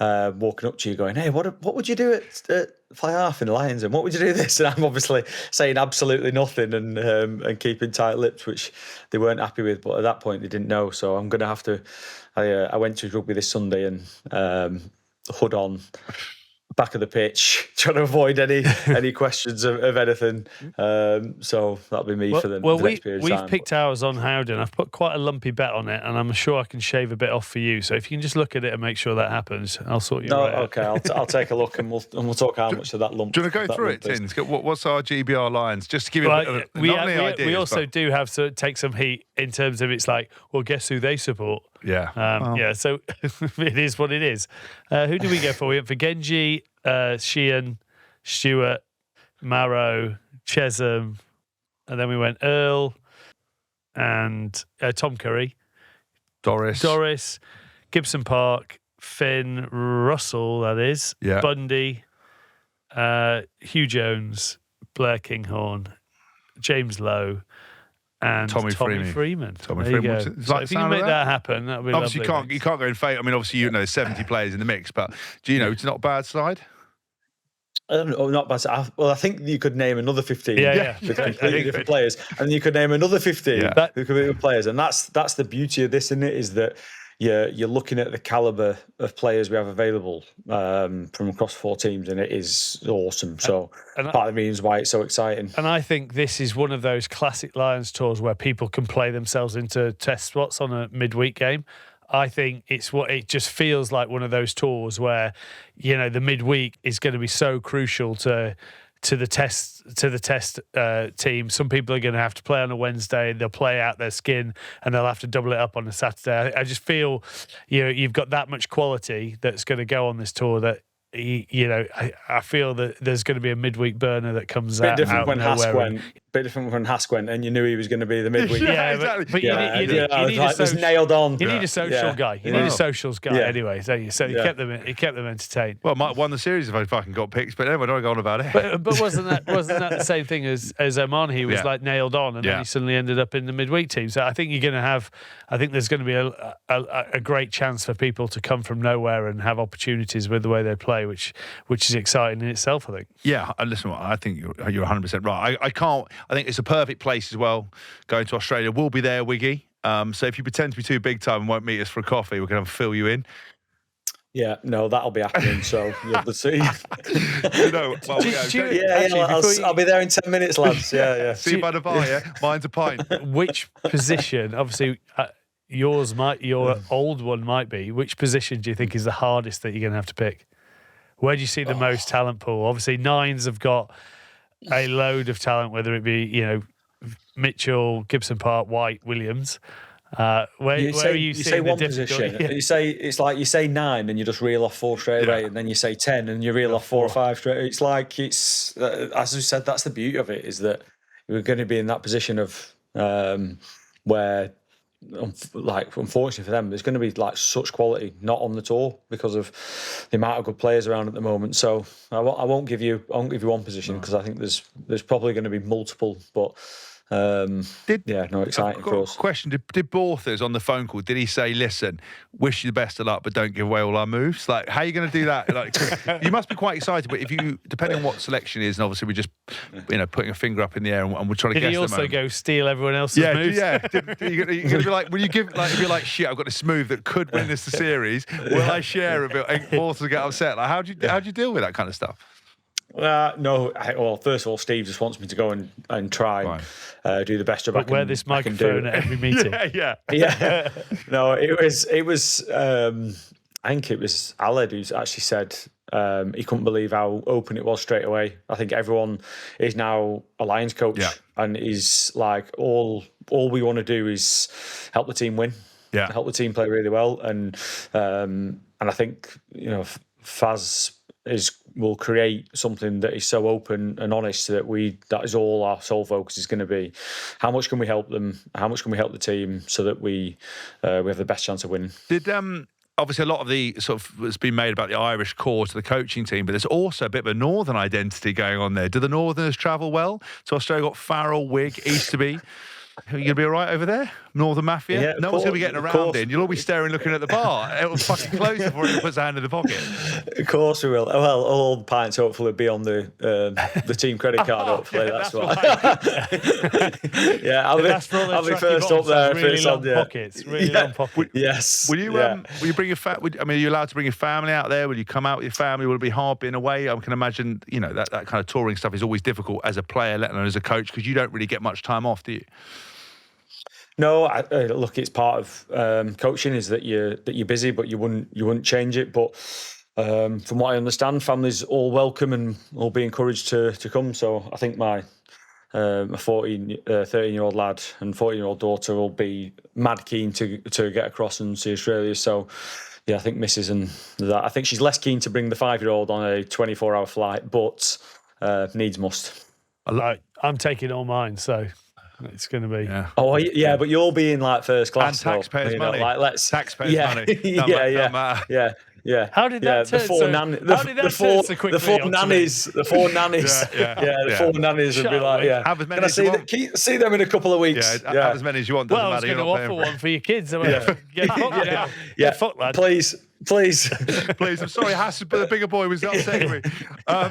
walking up to you going, "Hey, what would you do at fly half in Lions, and what would you do this?" And I'm obviously saying absolutely nothing, and keeping tight-lipped, which they weren't happy with. But at that point, they didn't know, so I'm going to have to. I went to rugby this Sunday and hood on, back of the pitch, trying to avoid any questions of anything. So that'll be me for the next period of time. We've picked ours on Howden. I've put quite a lumpy bet on it, and I'm sure I can shave a bit off for you. So if you can just look at it and make sure that happens, I'll sort you right out. Okay, I'll take a look, and we'll talk how much of that lump. Do you want to go through it, Tins? What's our GBR Lions? Just to give you we also do have to take some heat in terms of, it's like, well, guess who they support? Yeah. Yeah, so it is what it is. Who do we go for? We went for Genji, Sheehan, Stewart, Marrow, Chesham, and then we went Earl and Tom Curry, Doris, Gibson Park, Finn, Russell, that is, Bundy, Hugh Jones, Blair Kinghorn, James Lowe, and Tommy Freeman. Tommy Freeman. So if you can make that happen, that would be obviously lovely. You can't go in favour. I mean, obviously, 70 players in the mix, but do you know it's not a bad side? Not bad. Well, I think you could name another 15 with completely different players, and you could name another 15 who could be different players, and that's the beauty of this, isn't it? Is that you're looking at the calibre of players we have available from across 4 teams, and it is awesome. So part of the reasons why it's so exciting. And I think this is one of those classic Lions tours where people can play themselves into test spots on a midweek game. I think it just feels like one of those tours where, the midweek is going to be so crucial to the test team. Some people are going to have to play on a Wednesday. They'll play out their skin, and they'll have to double it up on a Saturday. I just feel, you've got that much quality that's going to go on this tour that, I feel that there's going to be a midweek burner that comes out. Bit different when Hask went, and you knew he was going to be the midweek. Exactly. But you need a nailed on. You need a social guy. You need a socials guy anyway. So he kept them entertained. Well, might have won the series if I fucking got picked, but anyway, I don't go on about it. But wasn't that the same thing as Oman? He was like nailed on, and then he suddenly ended up in the midweek team. So I think there's going to be a great chance for people to come from nowhere and have opportunities with the way they play, which is exciting in itself, I think. Yeah, listen, I think you're 100% right. I think it's a perfect place as well. Going to Australia, we'll be there, Wiggy. So if you pretend to be too big time and won't meet us for a coffee, we're going to fill you in. Yeah, no, that'll be happening. So you'll see. I'll be there in 10 minutes, lads. Yeah. See you by the bar. Yeah, mine's a pint. Which position? Obviously, your old one might be. Which position do you think is the hardest that you're going to have to pick? Where do you see the most talent pool? Obviously, Nines have got a load of talent, whether it be Mitchell, Gibson Park, White, Williams. Where are you seeing say the one position? Yeah. You say 9 and you just reel off 4 straight away, and then you say 10 and you reel off 4 or 5 straight. It's like as we said, that's the beauty of it, is that we're going to be in that position of where, unfortunately for them, there's going to be such quality not on the tour because of the amount of good players around at the moment. So I won't give you one position, because I think there's probably going to be multiple, but Exciting for us. Question: Did Borthers on the phone call? Did he say, "Listen, wish you the best of luck, but don't give away all our moves"? Like, how are you going to do that? Like, you must be quite excited. But if you, depending on what selection is, and obviously we're just, putting a finger up in the air and we're trying to guess. Did he also go steal everyone else's moves? Yeah. You're going to be like, will you give? Like, if you're like, shit, I've got this move that could win this the series. Will I share a bit? And Borthers get upset. Like, how do you deal with that kind of stuff? No. Well, first of all, Steve just wants me to go and try and do the best job I can. Wear this microphone at every meeting. Yeah. No, it was. I think it was Aled who's actually said he couldn't believe how open it was straight away. I think everyone is now a Lions coach, and is like all we want to do is help the team win, help the team play really well, and I think Faz will create something that is so open and honest that is all our sole focus is going to be. How much can we help them? How much can we help the team so that we have the best chance of winning? Did obviously a lot of the sort of has been made about the Irish core to the coaching team, but there's also a bit of a northern identity going on there. Do the Northerners travel well? So Australia got Farrell, Wig, Easterby. Are you going to be all right over there? Northern Mafia? Yeah, no one's going to be getting around in. You'll all be staring, looking at the bar. It'll fucking close before he puts a hand in the pocket. Of course we will. Well, all the pints hopefully be on the team credit card, hopefully. That's what. I'll be first up there if it's on pockets. Really long pockets. Yes. Will you bring your are you allowed to bring your family out there? Will you come out with your family? Will it be hard being away? I can imagine, that kind of touring stuff is always difficult as a player, let alone as a coach, because you don't really get much time off, do you? No, look, it's part of coaching is that you're busy, but you wouldn't change it. But from what I understand, families all welcome and all be encouraged to come. So I think my 13-year-old lad and 14-year-old daughter will be mad keen to get across and see Australia. So I think Mrs. and that. I think she's less keen to bring the 5-year-old on a 24-hour flight, but needs must. I'm taking all mine, so. It's going to be. Yeah. Oh, yeah, but you'll be in like first class. And taxpayers' money. Taxpayers' money. Yeah. How did that turn so quickly? The four nannies. The four nannies would be like, Have as many Can I as you want? see them in a couple of weeks? Have as many as you want. Doesn't I was matter. going to offer one for your kids. Fuck, lad. Please. I'm sorry, Hask, but the bigger boy was upsetting me. I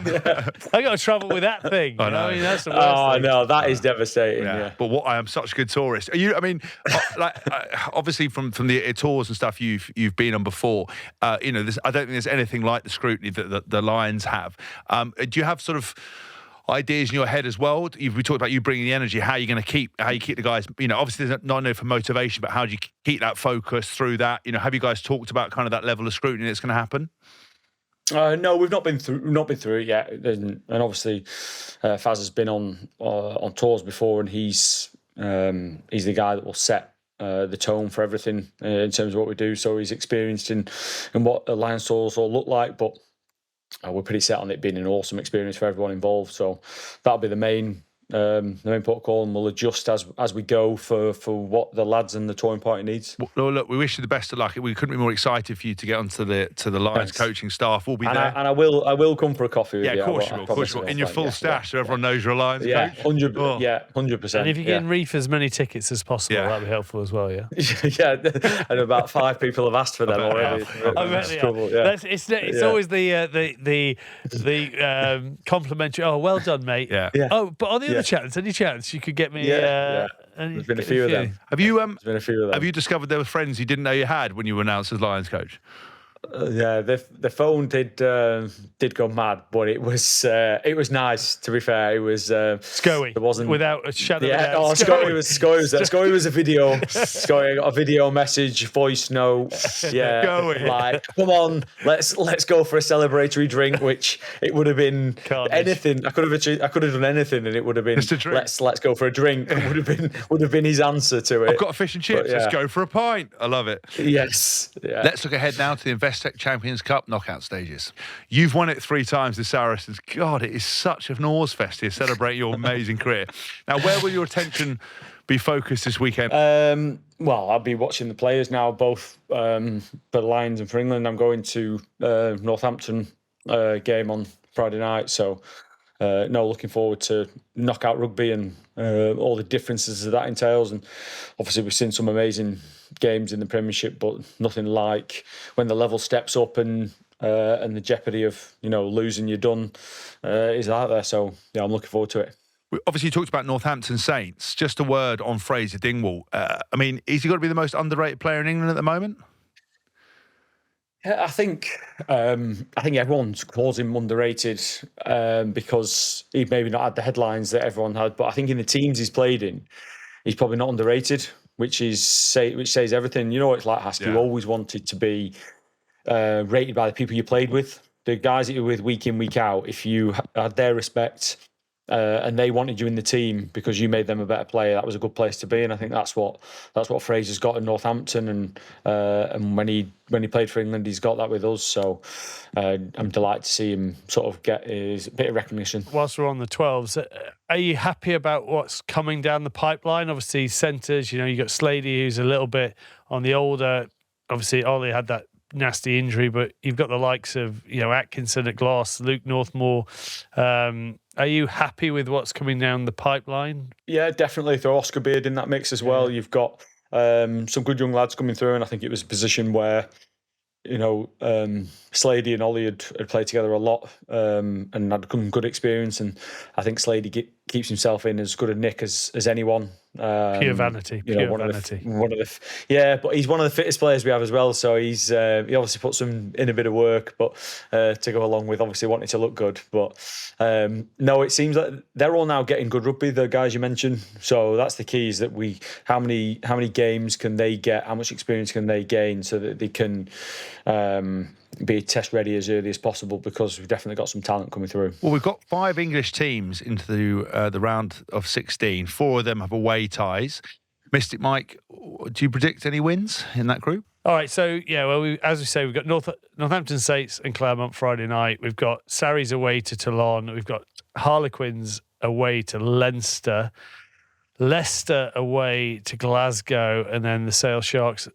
got to travel with that thing. I know. I mean, that's the worst thing. No, that is devastating. Yeah. But I am such a good tourist. Are you? I mean, obviously from the tours and stuff you've been on before. I don't think there's anything like the scrutiny that the Lions have. Do you have sort of ideas in your head as well? We talked about you bringing the energy. How you keep the guys? Obviously there's not only for motivation, but how do you keep that focus through that? Have you guys talked about kind of that level of scrutiny that's going to happen? No, we've not been through it yet. And obviously, Faz has been on tours before, and he's the guy that will set the tone for everything in terms of what we do. So he's experienced in what the Lions tours all look like, but. We're pretty set on it being an awesome experience for everyone involved. So that'll be the main protocol, and we'll adjust as we go for what the lads and the touring party needs. Well, look, we wish you the best of luck. We couldn't be more excited for you to get onto the Lions coaching staff. We'll be there. I will come for a coffee with you. Of course you will. In your full stash, so everyone knows you're a Lions coach. 100%. And if you can reef as many tickets as possible, that'd be helpful as well, yeah? And about 5 people have asked for them already. It's always the complimentary, well done, mate. Yeah. Oh, but on the other chance, any chance you could get me... There's been a few of them. Have you discovered there were friends you didn't know you had when you were announced as Lions coach? The phone did go mad, but it was nice. To be fair, it was Scoey. It wasn't without a shadow. Yeah, of a doubt. Scoey was a video. Scoey got a video message, voice note. Yeah, Scoey. Like, come on, let's go for a celebratory drink. Which it would have been anything. I could have done anything, and it would have been let's go for a drink. It would have been his answer to it. I've got a fish and chips. Let's go for a pint. I love it. Yes. Yeah. Let's look ahead now to the Investec Champions Cup knockout stages. You've won it 3 times, the Saracens. God, it is such an Oars fest here. Celebrate your amazing career. Now, where will your attention be focused this weekend? Well, I'll be watching the players now, both for the Lions and for England. I'm going to Northampton game on Friday night, so looking forward to knockout rugby and all the differences that entails. And obviously we've seen some amazing games in the Premiership, but nothing like when the level steps up and the jeopardy of losing your done is out there. So yeah, I'm looking forward to it. We obviously talked about Northampton Saints. Just a word on Fraser Dingwall. I mean, is he got to be the most underrated player in England at the moment? Yeah, I think everyone calls him underrated because he maybe not had the headlines that everyone had. But I think in the teams he's played in, he's probably not underrated, which says everything. You know what it's like, Hask. You always wanted to be rated by the people you played with, the guys that you're with week in, week out. If you had their respect and they wanted you in the team because you made them a better player, that was a good place to be. And I think that's what Fraser's got in Northampton, and when he played for England, he's got that with us. So I'm delighted to see him sort of get his bit of recognition. Whilst we're on the 12s, are you happy about what's coming down the pipeline? Obviously, centres, you got Slady, who's a little bit on the older. Obviously, Ollie had that nasty injury, but you've got the likes of Atkinson at Glas, Luke Northmore. Are you happy with what's coming down the pipeline? Yeah, definitely. Throw Oscar Beard in that mix as well. You've got some good young lads coming through, and I think it was a position where Slady and Ollie had played together a lot and had good experience, and I think Slady keeps himself in as good a nick as anyone. Pure vanity. But he's one of the fittest players we have as well. So he obviously puts in a bit of work, but to go along with obviously wanting to look good. But no, it seems like they're all now getting good rugby, the guys you mentioned. So that's the key: is that how many games can they get? How much experience can they gain so that they can be test ready as early as possible, because we've definitely got some talent coming through. Well, we've got 5 English teams into the round of 16. 4 of them have away ties. Mystic Mike, do you predict any wins in that group? All right, so as we say, we've got Northampton Saints and Claremont Friday night. We've got Sarries away to Toulon. We've got Harlequins away to Leinster. Leicester away to Glasgow, and then the Sale Sharks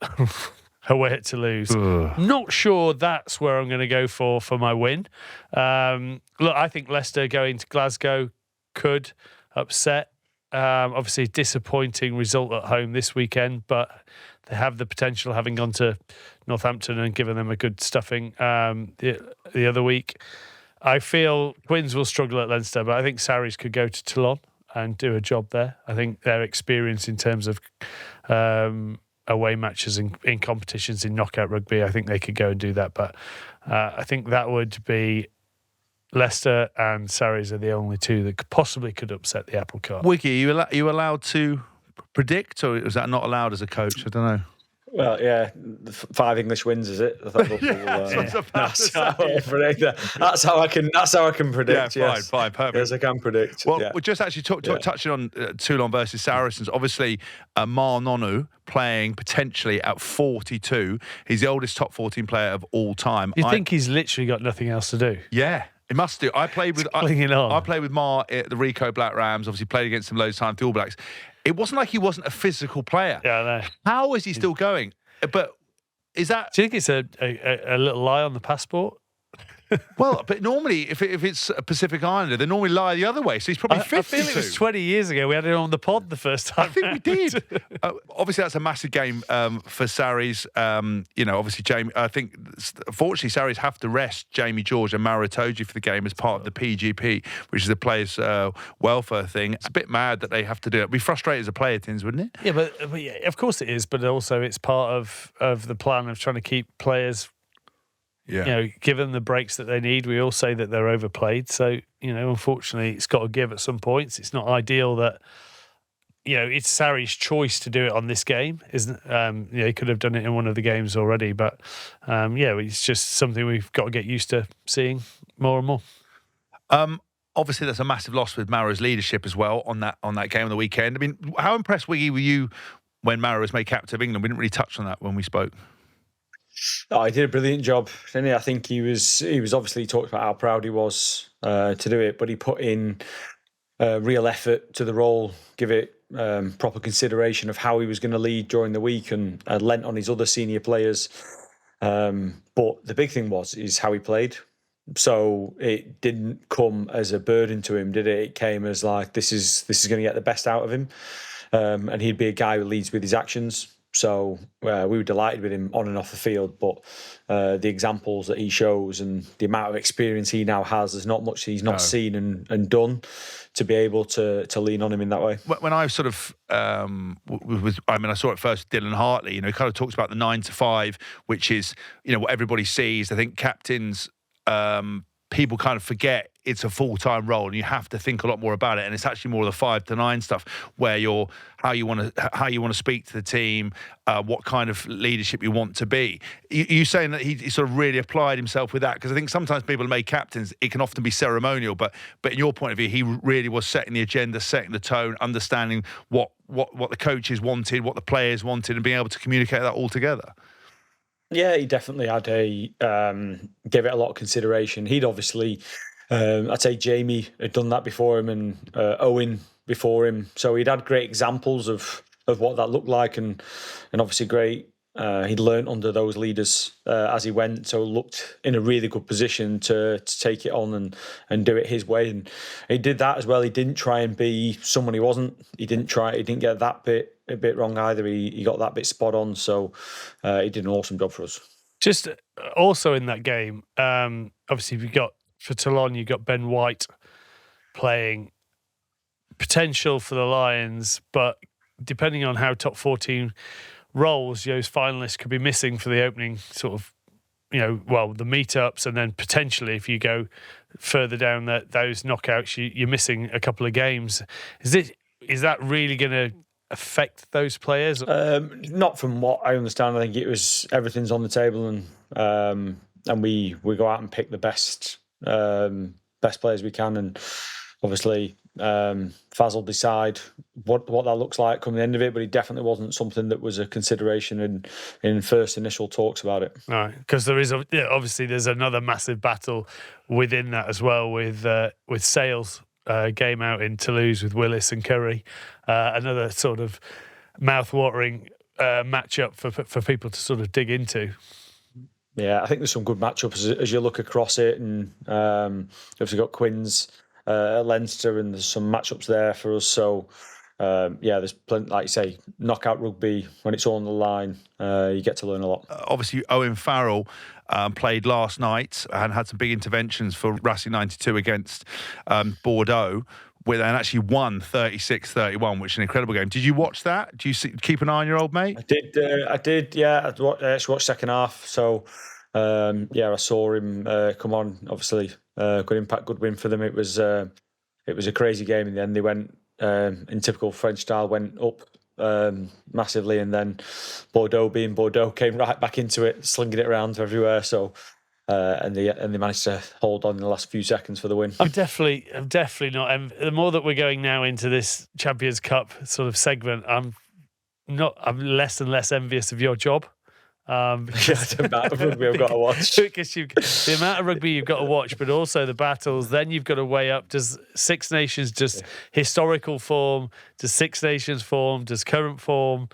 away at Toulouse. Not sure that's where I'm going to go for my win. Look, I think Leicester going to Glasgow could upset. Obviously, disappointing result at home this weekend, but they have the potential, having gone to Northampton and given them a good stuffing the other week. I feel Quins will struggle at Leinster, but I think Sarries could go to Toulon and do a job there. I think their experience in terms of away matches in competitions in knockout rugby, I think they could go and do that. But I think that would be Leicester and Sarries are the only two that possibly could upset the apple cart. Wiggy, are you allowed to predict, or is that not allowed as a coach? I don't know. Well, yeah, 5 English wins, is it? That's how I can predict. Yeah, fine, perfect. Yes, I can predict. Well, we're just actually touching on Toulon versus Saracens. Obviously, Mar Nonu playing potentially at 42. He's the oldest top 14 player of all time. You think he's literally got nothing else to do? Yeah. It must do. I played with Mar at the Ricoh Black Rams. Obviously, played against him loads of times, the All Blacks. It wasn't like he wasn't a physical player. Yeah, I know. How is he still going? But is that? Do you think it's a little lie on the passport? Well, but normally, if it's a Pacific Islander, they normally lie the other way. So he's probably 52. I feel it was 20 years ago. We had it on the pod the first time. I think we did. Obviously, that's a massive game for Sarries. Obviously, Jamie. I think, fortunately, Sarries have to rest Jamie George and Maro Itoje for the game as part of the PGP, which is the players' welfare thing. It's a bit mad that they have to do it. It'd be frustrating as a player, Tins, wouldn't it? Yeah, but yeah, of course it is. But also, it's part of the plan of trying to keep players. Yeah. Give them the breaks that they need. We all say that they're overplayed. So, unfortunately, it's got to give at some points. It's not ideal that, it's Sarri's choice to do it on this game, isn't it? He could have done it in one of the games already. But, it's just something we've got to get used to seeing more and more. Obviously, that's a massive loss with Maro's leadership as well on that game on the weekend. I mean, how impressed, Wiggy, were you when Maro was made captain of England? We didn't really touch on that when we spoke. Oh, he did a brilliant job, didn't he? I think he was obviously talked about how proud he was to do it, but he put in real effort to the role, give it proper consideration of how he was going to lead during the week, and lent on his other senior players. But the big thing is how he played. So it didn't come as a burden to him, did it? It came as like, this is going to get the best out of him. And he'd be a guy who leads with his actions. So we were delighted with him on and off the field, but the examples that he shows and the amount of experience he now has, there's not much he's not seen and done to be able to lean on him in that way. When I sort of, I saw it first with Dylan Hartley, he kind of talks about the 9 to 5, which is, what everybody sees. I think captains, people kind of forget it's a full-time role and you have to think a lot more about it. And it's actually more of the 5 to 9 stuff where how you want to speak to the team, what kind of leadership you want to be. You saying that he sort of really applied himself with that? Because I think sometimes people are made captains, it can often be ceremonial, but in your point of view, he really was setting the agenda, setting the tone, understanding what the coaches wanted, what the players wanted, and being able to communicate that all together. Yeah, he definitely had gave it a lot of consideration. He'd obviously, I'd say Jamie had done that before him, and Owen before him. So he'd had great examples of what that looked like, and obviously great. He'd learnt under those leaders as he went, so looked in a really good position to take it on and do it his way. And he did that as well. He didn't try and be someone he wasn't. He didn't get that bit a bit wrong either. He got that bit spot on. So he did an awesome job for us. Just also in that game, obviously for Toulon, you got Ben White playing, potential for the Lions, but depending on how top 14 rolls, those finalists could be missing for the opening sort of, the meetups, and then potentially if you go further down those knockouts, you're missing a couple of games. Is that really going to affect those players? Not from what I understand. I think it was everything's on the table, and we go out and pick the best players we can, and obviously Faz will decide what that looks like come the end of it, but it definitely wasn't something that was a consideration in first initial talks about it. Right, because there is obviously there's another massive battle within that as well with Sales. Game out in Toulouse with Willis and Curry, another sort of mouth-watering matchup for people to sort of dig into. Yeah, I think there's some good matchups as you look across it, and obviously got Quins at Leinster, and there's some matchups there for us. So there's plenty, like you say, knockout rugby when it's all on the line. You get to learn a lot. Obviously, Owen Farrell played last night and had some big interventions for Racing 92 against Bordeaux, and actually won 36-31, which is an incredible game. Did you watch that? Do you keep an eye on your old mate? I did. Yeah, I actually watched second half. So I saw him come on. Obviously, good impact, good win for them. It was a crazy game in the end. They went in typical French style, went up massively, and then Bordeaux, being Bordeaux, came right back into it, slinging it around everywhere. So and they managed to hold on in the last few seconds for the win. I'm definitely not. The more that we're going now into this Champions Cup sort of segment, I'm less and less envious of your job. Because the amount of rugby I've got to watch. Because the amount of rugby you've got to watch, but also the battles. Then you've got to weigh up: does Six Nations just historical form? Does Six Nations form? Does current form?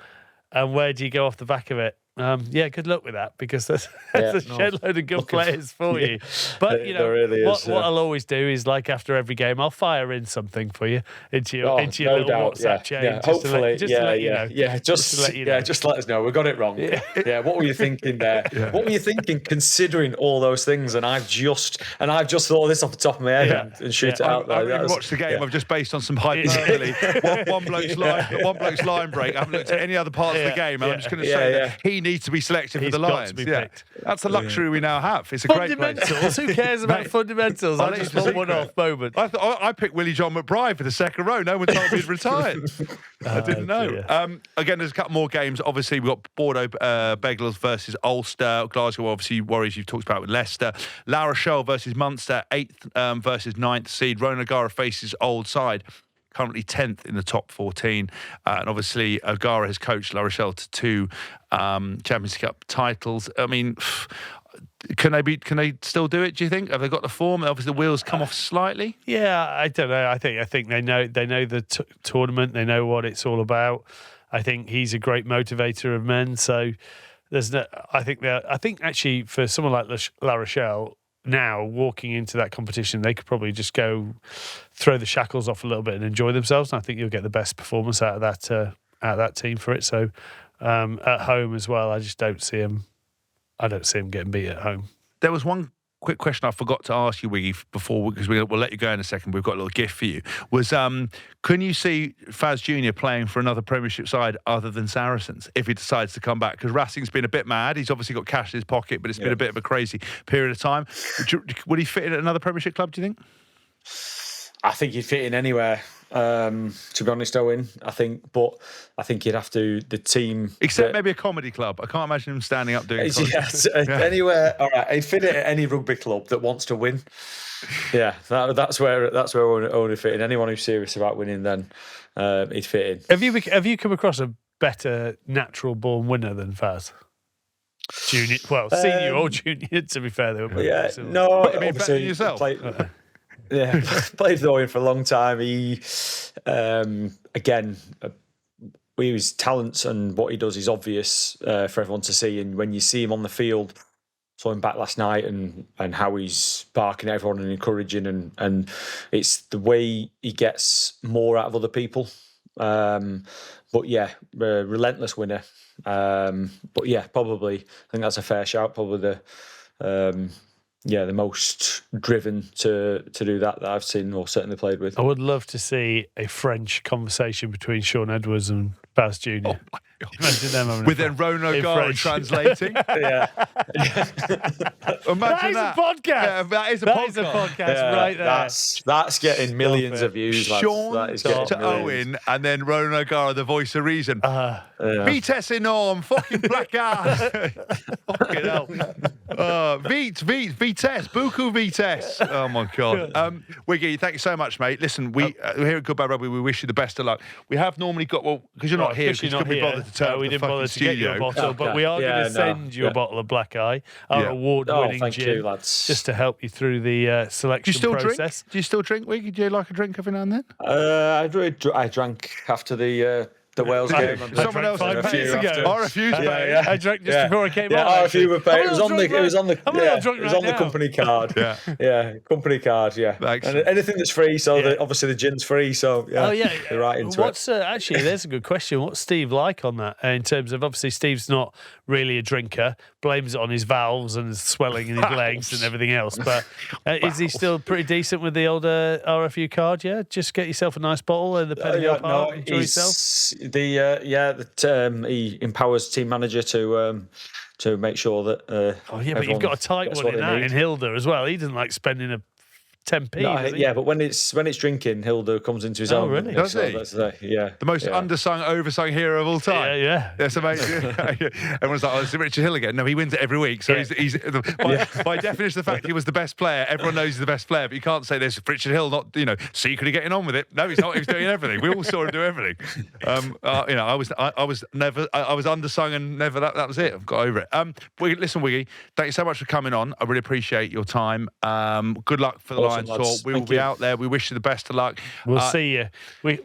And where do you go off the back of it? Good luck with that, because there's a shed load of good players for you. But really what I'll always do is, like, after every game, I'll fire in something for you into your little WhatsApp chain. Yeah, hopefully, just let us know we got it wrong. Yeah, what were you thinking there? Yeah. What were you thinking, considering all those things? And I've just thought of this off the top of my head and shoot it out there. I haven't watched the game. I've just based on some hyperbole. one bloke's line break. I haven't looked at any other parts of the game, and I'm just going to say that he needs to be selected for the Lions. That's the luxury we now have. It's a great place. Fundamentals. Who cares about fundamentals? I just want one-off moment. I picked Willie John McBride for the second row. No one told me he'd retired. I didn't know. Again, there's a couple more games. Obviously, we've got Bordeaux Beglers versus Ulster. Glasgow, obviously, Warriors you've talked about with Leicester. La Rochelle versus Munster, 8th versus 9th seed. Ronan O'Gara faces Old Side, currently 10th in the top 14. And obviously, O'Gara has coached La Rochelle to 2 Champions Cup titles. I mean, can they still do it, do you think? Have they got the form? Obviously, the wheels come off slightly. Yeah, I don't know. I think they know the tournament. They know what it's all about. I think he's a great motivator of men. So there's no. I think actually for someone like La Rochelle, now walking into that competition, they could probably just go throw the shackles off a little bit and enjoy themselves. And I think you'll get the best performance out of that team for it. So at home as well, I just don't see him. I don't see him getting beat at home. There was one quick question I forgot to ask you, Wiggy, before, because we'll let you go in a second. We've got a little gift for you. Was can you see Faz Jr. playing for another Premiership side other than Saracens if he decides to come back? Because Racing's been a bit mad. He's obviously got cash in his pocket, but it's been a bit of a crazy period of time. Would he fit in at another Premiership club, do you think? I think he'd fit in anywhere. To be honest, Owen, I think you'd have to the team. Except maybe a comedy club. I can't imagine him standing up doing comedy. Yes, anywhere. All right, he'd fit in at any rugby club that wants to win. Yeah, that's where Owen would fit in. Anyone who's serious about winning, then he'd fit in. Have you come across a better natural born winner than Faz? Junior, senior or junior. To be fair, they were both no. What, you mean better than yourself? Played with Owen for a long time. He, again, his talents and what he does is obvious for everyone to see. And when you see him on the field, saw him back last night, and how he's barking at everyone and encouraging, and it's the way he gets more out of other people. But yeah, relentless winner. But yeah, probably I think that's a fair shout. Probably the most driven to do that I've seen or certainly played with. I would love to see a French conversation between Sean Edwards and Faz Jr. Oh my God. Imagine them having with then Ronan O'Gara translating. Yeah. Imagine that. Is a podcast. Yeah, that is a podcast right there. That's getting millions of views. Sean that is getting to Owen, and then Ronan O'Gara, the voice of reason. Vitesse énorme, fucking placard. Fucking hell. Vitesse, beaucoup vitesse. Oh my God. Wiggy, thank you so much, mate. Listen, we here at Good Bad Rugby, we wish you the best of luck. We have normally got, because you're not here, because you couldn't be bothered to turn up we the didn't bother to get you a bottle, but we are going to send you a bottle of Black Eye, our award-winning thank gin, you, lads. just to help you through the selection process. Do you still drink, Wiggy? Do you like a drink every now and then? I drank after the Wales game. Someone else I refused, mate. I drank just before I came on. Yeah, if you were paying, it was on the company card. Company card. Yeah, and anything that's free. So obviously the gin's free. So they're right into it. Actually, there's a good question. What's Steve like on that? In terms of, obviously Steve's not really a drinker. Blames it on his valves and his swelling in his legs and everything else. But is he still pretty decent with the older RFU card? Yeah, just get yourself a nice bottle and the penny up. Enjoy yourself. He empowers team manager to make sure that. But you've got a tight one in Hilda as well. He doesn't like spending a 10p. But when it's drinking, Hilda comes into his own. Really? Does he? The most undersung, oversung hero of all time. Yeah. That's amazing. Everyone's like, it's Richard Hill again. No, he wins it every week. So he's by definition, the fact he was the best player, everyone knows he's the best player. But you can't say there's Richard Hill not, secretly getting on with it. No, he's not. He was doing everything. We all saw him do everything. I was undersung and never. That was it. I've got over it. Listen, Wiggy, thank you so much for coming on. I really appreciate your time. Good luck for the Lions tour. We will be out there. We wish you the best of luck. We'll see you. We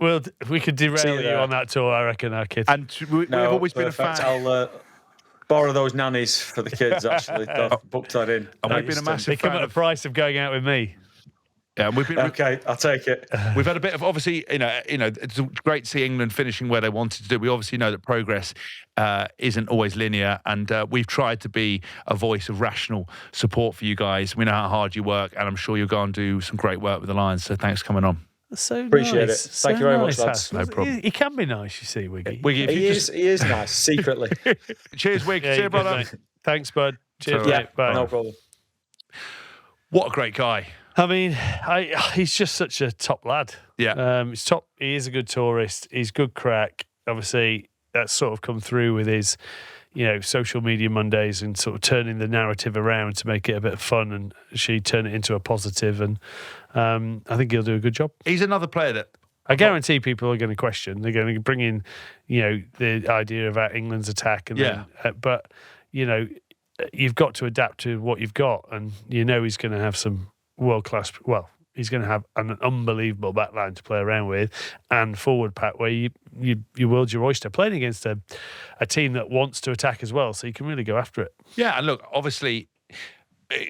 could derail you on that tour, I reckon, our kids. And we've always been a fan. I'll borrow those nannies for the kids, actually. I've booked that in. And we've been a massive fan. They come at the price of going out with me. Yeah, we've been okay. I'll take it. We've had a bit of, obviously, it's great to see England finishing where they wanted to do. We obviously know that progress isn't always linear, and we've tried to be a voice of rational support for you guys. We know how hard you work, and I'm sure you'll go and do some great work with the Lions. So thanks for coming on. So appreciate nice. it. Thank you very much, lads. No problem. He can be nice, you see, Wiggy. He is nice, secretly. Cheers, Wig. See you, brother. Mate. Thanks, bud. Cheers, mate. Bye. No problem. What a great guy. I mean, he's just such a top lad. Yeah. He's top. He is a good tourist. He's good crack. Obviously, that's sort of come through with his, social media Mondays and sort of turning the narrative around to make it a bit of fun and she turn it into a positive. And I think he'll do a good job. He's another player that I guarantee people are going to question. They're going to bring in, the idea about England's attack. And but you've got to adapt to what you've got, and he's going to have some world-class, he's going to have an unbelievable backline to play around with and forward pack where you world your oyster, playing against a team that wants to attack as well, so you can really go after it. Yeah, and look, obviously,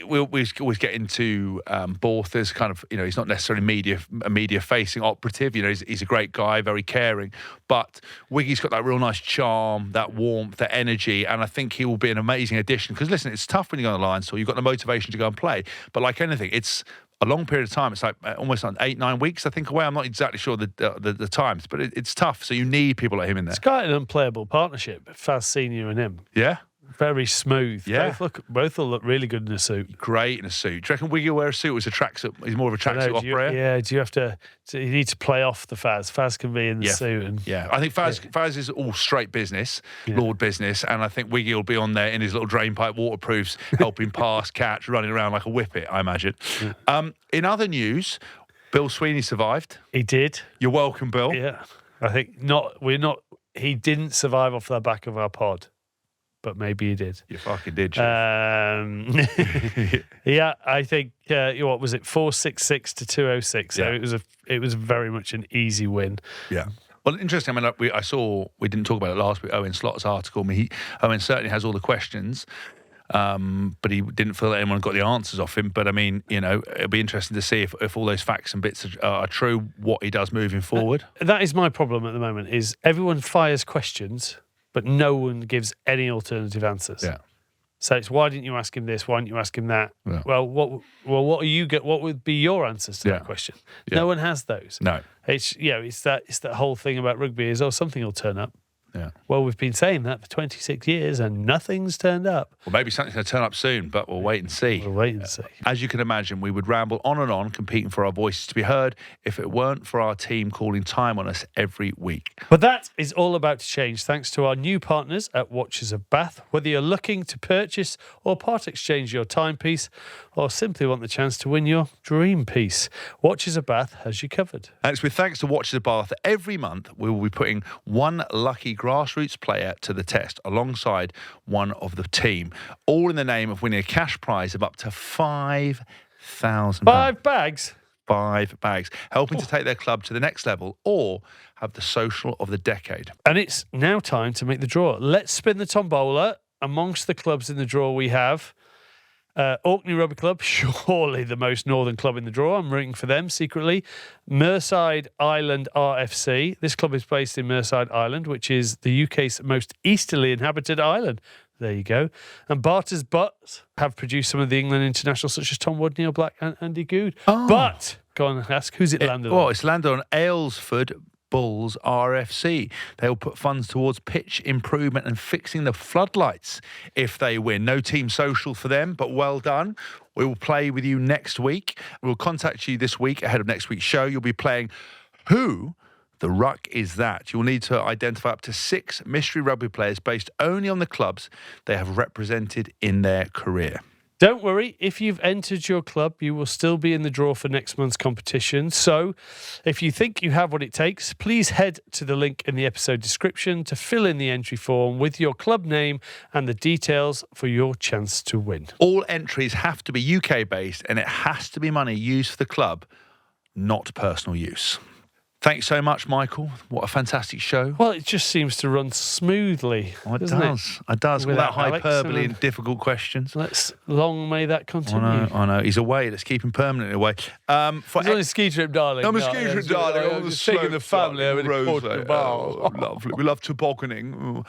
we always get into Borth as kind of, he's not necessarily a media-facing operative. He's a great guy, very caring. But Wiggy's got that real nice charm, that warmth, that energy, and I think he will be an amazing addition. Because, listen, it's tough when you're on the Lions tour. You've got the motivation to go and play. But like anything, it's a long period of time. It's like almost 8-9 weeks, I think, away. I'm not exactly sure the times, but it's tough. So you need people like him in there. It's quite an unplayable partnership, Faz Senior and him. Yeah? Very smooth. Yeah. Both will look really good in a suit. Great in a suit. Do you reckon Wiggy will wear a suit? Or is a tracksuit? He's more of a tracksuit operator. Do you have to? You need to play off the Faz. Faz can be in the suit. And, I think Faz is all straight business, Lord business, and I think Wiggy will be on there in his little drain pipe waterproofs, helping pass, catch, running around like a whippet, I imagine. Yeah. In other news, Bill Sweeney survived. He did. You're welcome, Bill. Yeah. I think he didn't survive off the back of our pod. But maybe he did. You fucking did. I think what was it, 466 to 206. So it was very much an easy win. Yeah. Well, interesting. I mean, we didn't talk about it last week. Owen Slott's article. Owen certainly has all the questions, but he didn't feel that anyone got the answers off him. But I mean, it'll be interesting to see if all those facts and bits are true. What he does moving forward. That is my problem at the moment. Is everyone fires questions, but no one gives any alternative answers. Yeah. So it's, why didn't you ask him this? Why didn't you ask him that? Yeah. Well, what would be your answers to that question? Yeah. No one has those. No. It's that whole thing about rugby is something will turn up. Yeah. Well, we've been saying that for 26 years and nothing's turned up. Well, maybe something's going to turn up soon, but we'll wait and see. We'll wait and see. As you can imagine, we would ramble on and on, competing for our voices to be heard, if it weren't for our team calling time on us every week. But that is all about to change thanks to our new partners at Watches of Bath. Whether you're looking to purchase or part exchange your timepiece, or simply want the chance to win your dream piece, Watches of Bath has you covered. And it's with thanks to Watches of Bath that every month we will be putting one lucky grassroots player to the test alongside one of the team, all in the name of winning a cash prize of up to £5,000. 5 bags? 5 bags, helping to take their club to the next level or have the social of the decade. And it's now time to make the draw. Let's spin the tombola. Amongst the clubs in the draw we have Orkney Rugby Club, surely the most northern club in the draw. I'm rooting for them secretly. Merside Island RFC. This club is based in Merside Island, which is the UK's most easterly inhabited island. There you go. And Barter's Butts have produced some of the England internationals, such as Tom Wood, Neil Black and Andy Good. Oh. But, go on and ask, who's it landed on? Well, it's landed on Aylesford Bulls RFC. They'll put funds towards pitch improvement and fixing the floodlights if they win. No team social for them, but well done. We will play with you next week. We'll contact you this week ahead of next week's show. You'll be playing Who the Ruck Is That? You'll need to identify up to 6 mystery rugby players based only on the clubs they have represented in their career. Don't worry, if you've entered your club, you will still be in the draw for next month's competition. So if you think you have what it takes, please head to the link in the episode description to fill in the entry form with your club name and the details for your chance to win. All entries have to be UK-based and it has to be money used for the club, not personal use. Thanks so much, Michael. What a fantastic show. Well, it just seems to run smoothly. Oh, it does. It does. Without hyperbole and difficult questions. Long may that continue. I know. He's away. Let's keep him permanently away. He's on a ski trip, darling. I'm a ski trip, darling. I'm just taking the family over to Portugal. Lovely. We love tobogganing.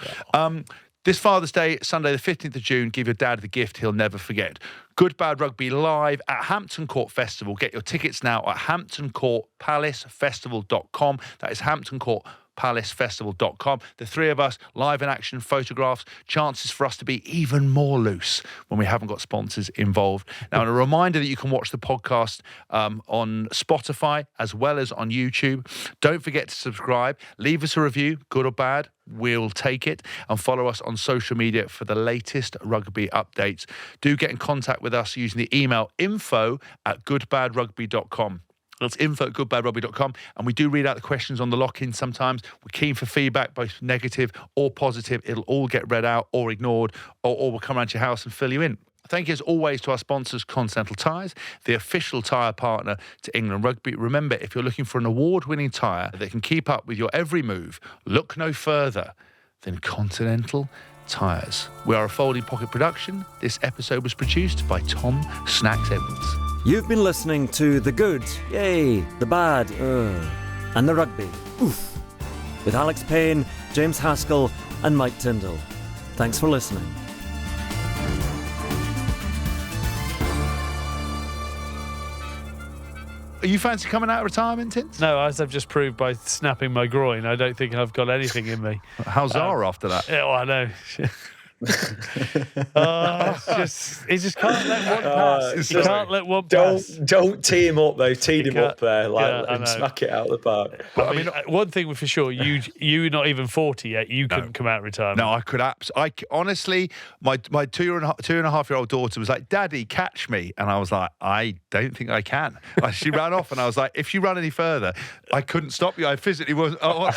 This Father's Day, Sunday the 15th of June, give your dad the gift he'll never forget. Good Bad Rugby live at Hampton Court Festival. Get your tickets now at hamptoncourtpalacefestival.com. That is hamptoncourtpalacefestival.com. The three of us, live in action, photographs, chances for us to be even more loose when we haven't got sponsors involved. Now, and a reminder that you can watch the podcast on Spotify as well as on YouTube. Don't forget to subscribe. Leave us a review, good or bad. We'll take it, and follow us on social media for the latest rugby updates. Do get in contact with us using the email info@goodbadrugby.com. That's info@goodbadrugby.com, and we do read out the questions on the lock-in sometimes. We're keen for feedback, both negative or positive. It'll all get read out or ignored, or we'll come around to your house and fill you in. Thank you as always to our sponsors, Continental Tyres, the official tyre partner to England Rugby. Remember, if you're looking for an award-winning tyre that can keep up with your every move, look no further than Continental tyres. We are a Folding Pocket production. This episode was produced by Tom Snacks Evans. You've been listening to The Good, Yay, The Bad, and The Rugby, Oof, with Alex Payne, James Haskell, and Mike Tyndall. Thanks for listening. Are you fancy coming out of retirement, Tins? No, as I've just proved by snapping my groin, I don't think I've got anything in me. How's Zara after that? Yeah, well, I know. He just can't let one pass. He can't let one pass. Don't tee him up though. Teed him up there, let him smack it out of the park. I mean, one thing for sure, you're not even 40 yet. You couldn't come out of retirement. No, I could honestly, my 2.5-year-old daughter was like, "Daddy, catch me," and I was like, "I don't think I can." She ran off, and I was like, "If you run any further, I couldn't stop you." I physically was. I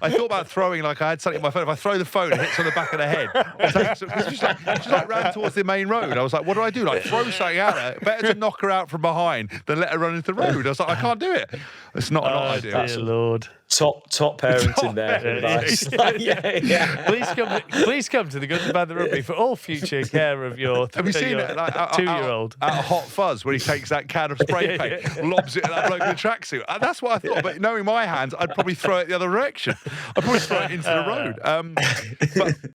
thought about throwing, like I had something in my phone. If I throw the phone, it hits on the back of the head. She's like ran towards the main road. I was like, what do I do? Like throw something at her? Better to knock her out from behind than let her run into the road. I was like, I can't do it. It's not ideal. Dear Lord. Top parenting there. Please come to the Good, the Bad, the Rugby for all future care of your 2-year-old. At a Hot Fuzz, where he takes that can of spray paint, lobs it at that bloke in the tracksuit. That's what I thought. But knowing my hands, I'd probably throw it the other direction. I'd probably throw it into the road. But